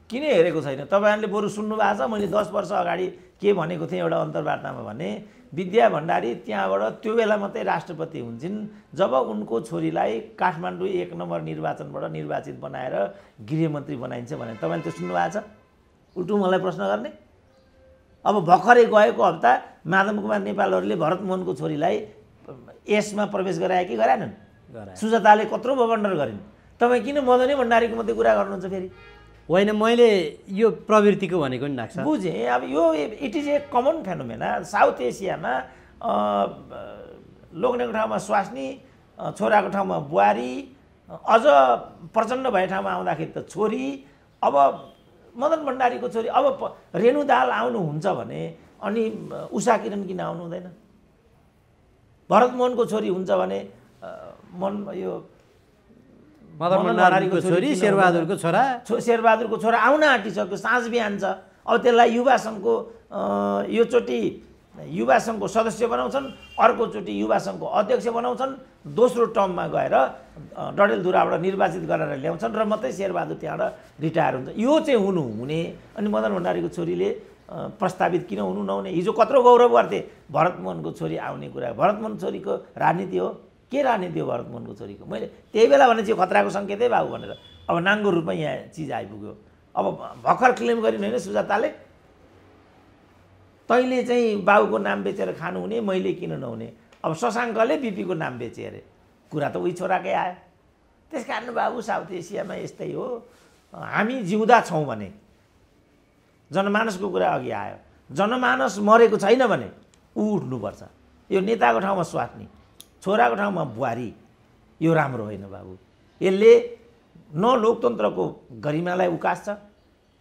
किन हेरेको छैन? तपाईँहरूले बरु सुन्नु भएको छ। मैले 10 वर्ष अगाडि के भनेको थिएँ एउटा अन्तर्वार्तामा भने, विद्या भण्डारी त्यहाँबाट त्यो बेला मात्रै राष्ट्रपति हुन्छन् जब उनको छोरीलाई काठमाडौँ 1 नम्बर निर्वाचनबाट निर्वाचित बनाएर गृहमन्त्री बनाइन्छ भने। तपाईँले त्यो सुन्नु भएको छ? उल्टो मलाई प्रश्न गर्ने। अब भर्खरै गएको हप्ता माधव कुमार नेपालहरूले भरत मोहनको छोरीलाई यसमा प्रवेश गराए कि गराएनन्? सुजाताले कत्रो बबन्डर गरिन्। तपाईँ किन मदनै भण्डारीको मात्रै कुरा गर्नुहुन्छ फेरि? होइन, मैले यो प्रवृत्तिको भनेको नि डाक्टर साहब। बुझेँ। अब यो it is a common phenomena. South एसियामा लोग्नेको ठाउँमा स्वास्नी, छोराको ठाउँमा बुहारी, अझ प्रचण्ड भए ठाउँमा आउँदाखेरि त छोरी। अब मदन भण्डारीको छोरी, अब रेणु दाहाल आउनुहुन्छ भने अनि उषा किरण किन आउनु हुँदैन? भरत मोहनको छोरी हुन्छ भने यो मदन भण्डारीको छोरी, शेरबहादुरको छोरा आउन आँटिसक्यो, साँझ बिहान छ। अब त्यसलाई युवा सङ्घको योचोटि युवा सङ्घको सदस्य बनाउँछन्, अर्कोचोटि युवा सङ्घको अध्यक्ष बनाउँछन्, दोस्रो टर्ममा गएर डडेलधुराबाट निर्वाचित गरेर ल्याउँछन् र मात्रै शेरबहादुर त्यहाँबाट रिटायर हुन्छ। यो चाहिँ हुने। अनि मदन भण्डारीको छोरीले प्रस्तावित किन हुनु नहुने? हिजो कत्रो गौरव गर्थे भरत मोहनको छोरी आउने कुरा। भरत मोहन छोरीको राजनीति हो के? राजनीति हो भरत मोहनको छोरीको? मैले त्यही बेला भने चाहिँ खतराको सङ्केतै बाबु भनेर। अब नाङ्गो रूपमा यहाँ चिज आइपुग्यो। अब भर्खर क्लेम गरिनु होइन सुजाताले, तैँले चाहिँ बाबुको नाम बेचेर खानुहुने, मैले किन नहुने? अब शशाङ्कले बिपीको नाम बेचे अरे, कुरा त उही छोराकै आयो। त्यस कारण बाबु साउथ एसियामा यस्तै हो। हामी जिउँदा छौँ भने जनमानसको कुरा अघि आयो। जनमानस मरेको छैन भने ऊ उठ्नुपर्छ। यो नेताको ठाउँमा स्वास्नी, छोराको ठाउँमा बुहारी, यो राम्रो होइन बाबु। यसले न लोकतन्त्रको गरिमालाई उकास्छ,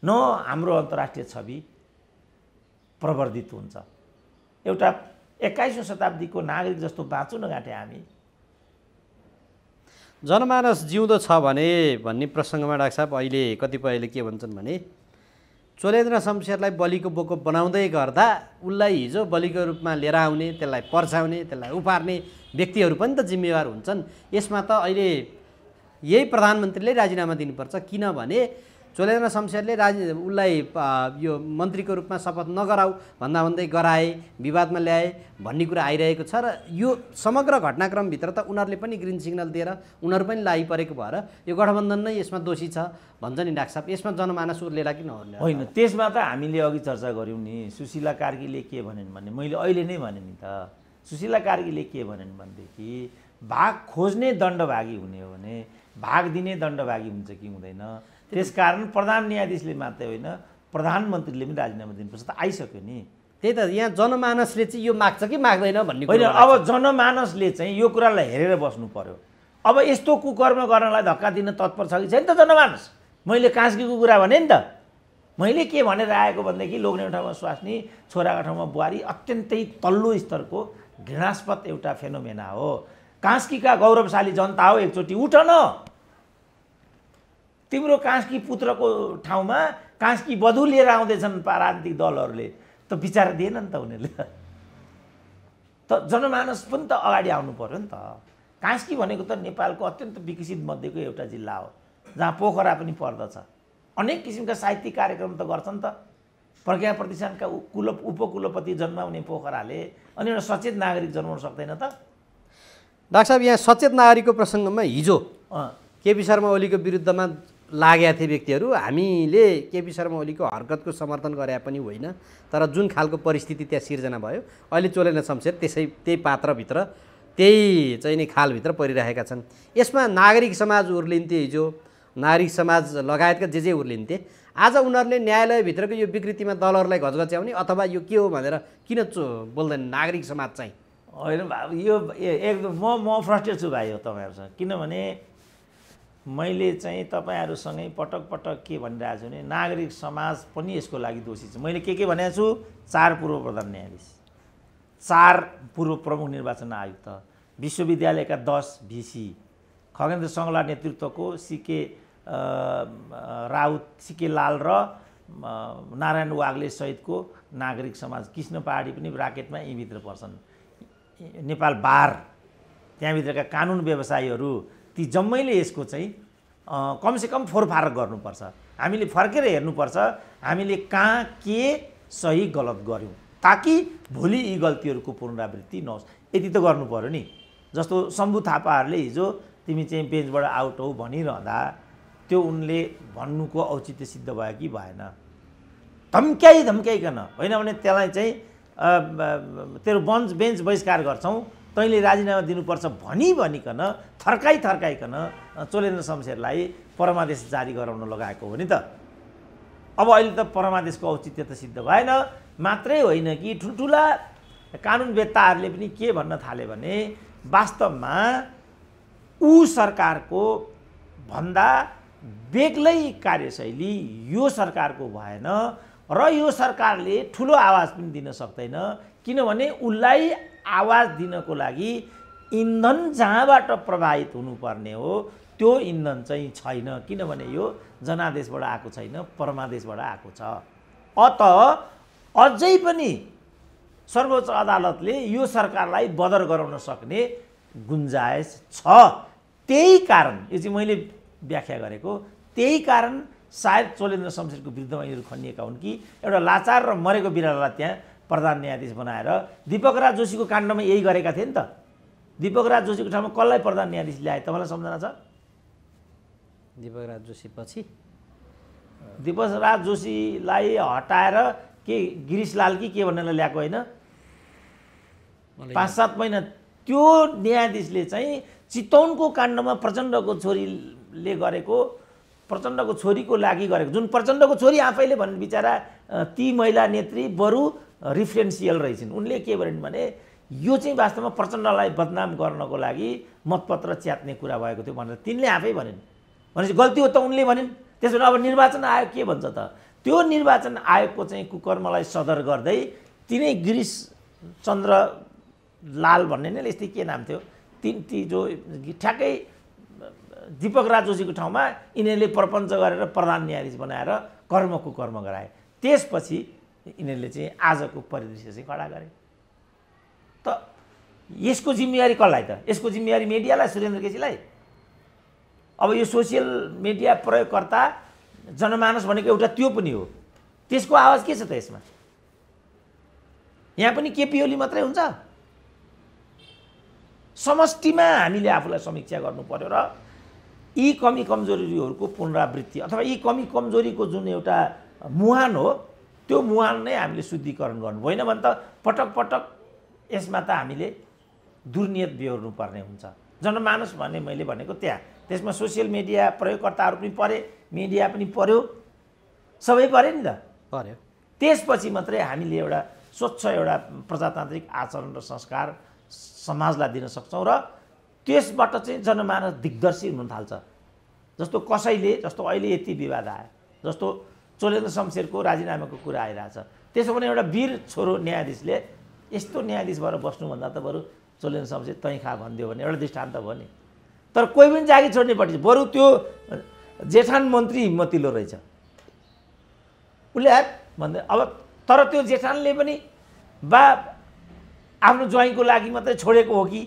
न हाम्रो अन्तर्राष्ट्रिय छवि प्रवर्धित हुन्छ। एउटा 21औं शताब्दीको नागरिक जस्तो बाँच्नु नगाँटे हामी। जनमानस जिउँदो छ भने भन्ने प्रसङ्गमा डाक्टर साहब अहिले कतिपयले के भन्छन् भने चोलेन्द्र शमशेरलाई बलिको बोको बनाउँदै गर्दा उसलाई हिजो बलिको रूपमा लिएर आउने, त्यसलाई पर्छाउने, त्यसलाई उपार्ने व्यक्तिहरू पनि त जिम्मेवार हुन्छन्। यसमा त अहिले यही प्रधानमन्त्रीले राजीनामा दिनुपर्छ। किनभने चोलेन्द्र शमशेरले उसलाई यो मन्त्रीको रूपमा शपथ नगराऊ भन्दा भन्दै गराए, विवादमा ल्याए भन्ने कुरा आइरहेको छ। र यो समग्र घटनाक्रमभित्र त उनीहरूले पनि ग्रिन सिग्नल दिएर उनीहरू पनि लागिपरेको भएर यो गठबन्धन नै यसमा दोषी छ भन्छ नि डाक्टर साहब। यसमा जनमानस उर्लेला कि नउर्लेला? होइन, त्यसमा त हामीले अघि चर्चा गऱ्यौँ नि, सुशीला कार्कीले के भनिन् भने, मैले अहिले नै भने नि त, सुशीला कार्कीले के भनिन् भनेदेखि भाग खोज्ने दण्डभागी हुने हो भने भाग दिने दण्डभागी हुन्छ कि हुँदैन। त्यसकारण प्रधान न्यायाधीशले मात्रै होइन, प्रधानमन्त्रीले पनि राजीनामा दिनुपर्छ। त आइसक्यो नि। त्यही त यहाँ जनमानसले चाहिँ यो माग्छ कि माग्दैन भन्ने होइन। अब जनमानसले चाहिँ यो कुरालाई हेरेर बस्नु पर्यो। अब यस्तो कुकर्म गर्नलाई धक्का दिन तत्पर छ कि छैन त जनमानस? मैले कास्कीको कुरा भने नि त। मैले के भनेर आएको भनेदेखि लोग्ने ठाउँमा स्वास्नी, छोराको ठाउँमा बुहारी अत्यन्तै तल्लो स्तरको घृणास्पद एउटा फेनोमेना हो। कास्कीका गौरवशाली जनता हो, एकचोटि उठ न। तिम्रो कास्की पुत्रको ठाउँमा कास्की वधु लिएर आउँदैछन् राजनीतिक दलहरूले, त विचार दिएन नि त उनीहरूले। त जनमानस पनि त अगाडि आउनु पर्यो नि त। कास्की भनेको त नेपालको अत्यन्त विकसित मध्येको एउटा जिल्ला हो, जहाँ पोखरा पनि पर्दछ। अनेक किसिमका साहित्यिक कार्यक्रम त गर्छन् त। प्रज्ञा प्रतिष्ठानका उपकुलपति जन्माउने पोखराले अनि एउटा सचेत नागरिक जन्माउन सक्दैन त? डाक्टर साहब, यहाँ सचेत नागरिकको प्रसङ्गमा हिजो केपी शर्मा ओलीको विरुद्धमा लागेका थिए व्यक्तिहरू, हामीले केपी शर्मा ओलीको हरकतको समर्थन गरे पनि होइन, तर जुन खालको परिस्थिति त्यहाँ सिर्जना भयो, अहिले चोलेन्द्र शमशेर त्यही पात्रभित्र, त्यही चाहिँ नि खालभित्र परिरहेका छन्। यसमा नागरिक समाज उर्लिन्थे, हिजो नागरिक समाज लगायतका जे उर्लिन्थे। आज उनीहरूले न्यायालयभित्रको यो विकृतिमा दलहरूलाई घचघच्याउने अथवा यो के हो भनेर किन बोल्दैन नागरिक समाज चाहिँ? होइन यो एकदम म फ्रस्ट्रेट छु भाइ हो तपाईँहरूसँग। किनभने मैले चाहिँ तपाईँहरूसँगै पटक पटक के भनिरहेको छु भने नागरिक समाज पनि यसको लागि दोषी छ। मैले के भनेको छु? 4 पूर्व प्रधान न्यायाधीश, 4 पूर्व प्रमुख निर्वाचन आयुक्त, विश्वविद्यालयका 10 भिसी, खगेन्द्र सङ्गला नेतृत्वको सीके राउत, सीके लाल र नारायण वाग्ले सहितको नागरिक समाज, कृष्ण पहाडी पनि ब्राकेटमा यहीँभित्र पर्छन्, नेपाल बार, त्यहाँभित्रका कानुन व्यवसायीहरू, ती जम्मैले यसको चाहिँ कमसेकम फोरफार गर्नुपर्छ। हामीले फर्केर हेर्नुपर्छ हामीले कहाँ के सही गलत गऱ्यौँ, ताकि भोलि यी गल्तीहरूको पुनरावृत्ति नहोस्। यति त गर्नु पर्यो नि। जस्तो शम्भु थापाहरूले हिजो तिमी चाहिँ बेन्चबाट आउट हौ भनिरहँदा त्यो उनले भन्नुको औचित्य सिद्ध भयो कि भएन? धम्क्याइकन होइन भने त्यसलाई चाहिँ तेरो बेन्च बहिष्कार गर्छौँ, तैँले राजीनामा दिनुपर्छ भनिकन थर्काइकन चोलेन्द्र शमशेरलाई परमादेश जारी गराउन लगाएको हो नि त। अब अहिले त परमादेशको औचित्य त सिद्ध भएन। मात्रै होइन कि ठुल्ठुला कानुनवेत्ताहरूले पनि के भन्न थाले भने वास्तवमा ऊ सरकारको भन्दा बेग्लै कार्यशैली यो सरकारको भएन र यो सरकारले ठुलो आवाज पनि दिन सक्दैन। किनभने उसलाई आवाज दिनको लागि इन्धन जहाँबाट प्रवाहित हुनुपर्ने हो त्यो इन्धन चाहिँ छैन। किनभने यो जनादेशबाट आएको छैन, परमादेशबाट आएको छ। अत अझै पनि सर्वोच्च अदालतले यो सरकारलाई बदर गराउन सक्ने गुन्जाइस छ। त्यही कारण यो चाहिँ मैले व्याख्या गरेको, त्यही कारण सायद चोलेन्द्र शमशेरको विरुद्धमा यिनीहरू खनिएका हुन् कि एउटा लाचार र मरेको बिरालोलाई त्यहाँ प्रधान न्यायाधीश बनाएर दीपक राज जोशीको काण्डमा यही गरेका थिए नि त। दीपक राज जोशीको ठाउँमा कसलाई प्रधान न्यायाधीश ल्याए तपाईँलाई सम्झना छ? दीपक राज जोशी पछि दीपक राज जोशीलाई हटाएर के गिरिशलाल कि के भन्नेलाई ल्याएको होइन? 5-7 महिना त्यो न्यायाधीशले चाहिँ चितवनको काण्डमा प्रचण्डको छोरीले गरेको, प्रचण्डको छोरीको लागि गरेको, जुन प्रचण्डको छोरी आफैले भन्ने बिचरा ती महिला नेत्री बरु रिफरेन्सियल रहेछन्। उनले के भनिन् भने यो चाहिँ वास्तवमा प्रचण्डलाई बदनाम गर्नको लागि मतपत्र च्यात्ने कुरा भएको थियो भनेर तिनले आफै भनिन्। भनेपछि गल्ती हो त उनले भनिन्। त्यसो भने अब निर्वाचन आयोग के भन्छ त? त्यो निर्वाचन आयोगको चाहिँ कुकर्मलाई सदर गर्दै तिनै गिरीश चन्द्र लाल भन्ने नै यस्तै के नाम थियो, ती जो ठ्याक्कै दीपक राज जोशीको ठाउँमा यिनीहरूले प्रपञ्च गरेर प्रधान न्यायाधीश बनाएर कर्म कुकर्म गराए। त्यसपछि यिनीहरूले चाहिँ आजको परिदृश्य चाहिँ खडा गरे। त यसको जिम्मेवारी कसलाई त? यसको जिम्मेवारी मिडियालाई, सुरेन्द्र केसीलाई? अब यो सोसियल मिडिया प्रयोगकर्ता जनमानस भनेको एउटा त्यो पनि हो। त्यसको आवाज के छ त यसमा? यहाँ पनि केपी ओली मात्रै हुन्छ? समष्टिमा हामीले आफूलाई समीक्षा गर्नु पर्यो र यी कमी कमजोरीहरूको पुनरावृत्ति अथवा यी कमी कमजोरीको जुन एउटा मुहान हो त्यो मुहान नै हामीले शुद्धिकरण गर्नु, होइन भने त पटक पटक यसमा त हामीले दुर्नियत बेहोर्नु पर्ने हुन्छ। जनमानस भन्ने मैले भनेको त्यसमा सोसियल मिडिया प्रयोगकर्ताहरू पनि परे, मिडिया पनि पर्यो, सबै परे नि त। पर्यो। त्यसपछि मात्रै हामीले एउटा स्वच्छ एउटा प्रजातान्त्रिक आचरण र संस्कार समाजलाई दिन सक्छौँ र त्यसबाट चाहिँ जनमानस दिग्दर्शी हुन थाल्छ। जस्तो जस्तो अहिले यति विवाद आयो, जस्तो चोलेन्द्र शमशेरको राजीनामाको कुरा आइरहेछ, त्यसो भने एउटा वीर छोरो न्यायाधीशले यस्तो न्यायाधीश भएर बस्नुभन्दा त बरु चोलेन्द्र शमशेर तै खा भनिदियो भने एउटा दृष्टान्त भयो नि। तर कोही पनि जागिर छोड्ने पट्टि बरु त्यो जेठान मन्त्री हिम्मतिलो रहेछ, उसले भन्दै अब तर त्यो जेठानले पनि बा आफ्नो ज्वाइँको लागि मात्रै छोडेको हो कि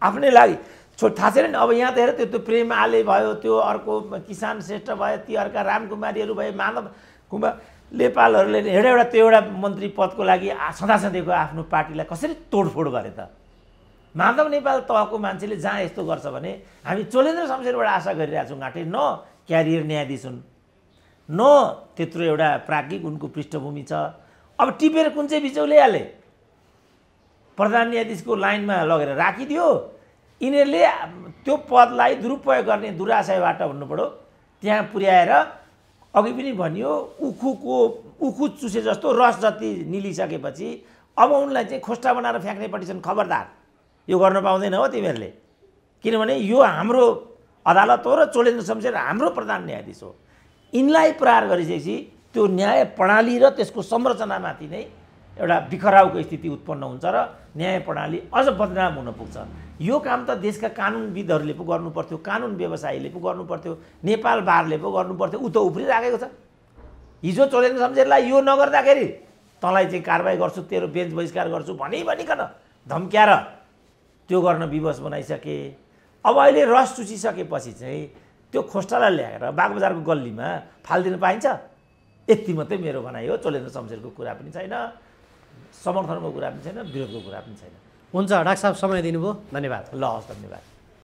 आफ्नै लागि थाहा छैन नि। अब यहाँ त हेर त्यो प्रेम आले भयो, त्यो अर्को किसान श्रेष्ठ भयो, ती अर्का रामकुमारीहरू भयो, माधव कुमार नेपालहरूले एउटा त्यो एउटा मन्त्री पदको लागि सदासधैँको आफ्नो पार्टीलाई कसरी तोडफोड गरे त? माधव नेपाल तहको मान्छेले जहाँ यस्तो गर्छ भने हामी चोलेन्द्र शमशेरबाट आशा गरिरहेछौँ घाँटे, न क्यारियर न्यायाधीश हुन्, न त्यत्रो एउटा प्राज्ञिक उनको पृष्ठभूमि छ। अब टिपेर कुन चाहिँ बिचौले हाले प्रधान न्यायाधीशको लाइनमा लगेर राखिदियो। यिनीहरूले त्यो पदलाई दुरुपयोग गर्ने दुराशयबाट भन्नु पऱ्यो त्यहाँ पुर्याएर अघि पनि भनियो उखु चुसे जस्तो रस जति निलिसकेपछि अब उनलाई चाहिँ खोस्टा बनाएर फ्याँक्नेपट्टि छन्। खबरदार, यो गर्न पाउँदैन हो तिमीहरूले, किनभने यो हाम्रो अदालत हो र चोलेन्द्र शमशेर हाम्रो प्रधान न्यायाधीश हो। यिनलाई प्रहार गरिसकेपछि त्यो न्याय प्रणाली र त्यसको संरचनामाथि नै एउटा बिखराउको स्थिति उत्पन्न हुन्छ र न्याय प्रणाली अझ बदनाम हुन पुग्छ। यो काम त देशका कानुनविदहरूले पो गर्नु पर्थ्यो, कानुन व्यवसायीले पो गर्नु पर्थ्यो, नेपाल बारले पो गर्नु पर्थ्यो। ऊ त उफ्रिराखेको छ। हिजो चोलेन्द्र शमशेरलाई यो नगर्दाखेरि तँलाई चाहिँ कारबाही गर्छु, तेरो बेन्च बहिष्कार गर्छु भनिकन धम्क्याएर त्यो गर्न विवश बनाइसके। अब अहिले रस चुसिसकेपछि चाहिँ त्यो खोस्टालाई ल्याएर बागबजारको गल्लीमा फालिदिन पाइन्छ? यति मात्रै मेरो भनाइ हो। चोलेन्द्र शमशेरको कुरा पनि छैन, समर्थनको कुरा पनि छैन, विरोधको कुरा पनि छैन। हुन्छ डाक्टर साहब, समय दिनुभयो, धन्यवाद। ल हस्, धन्यवाद।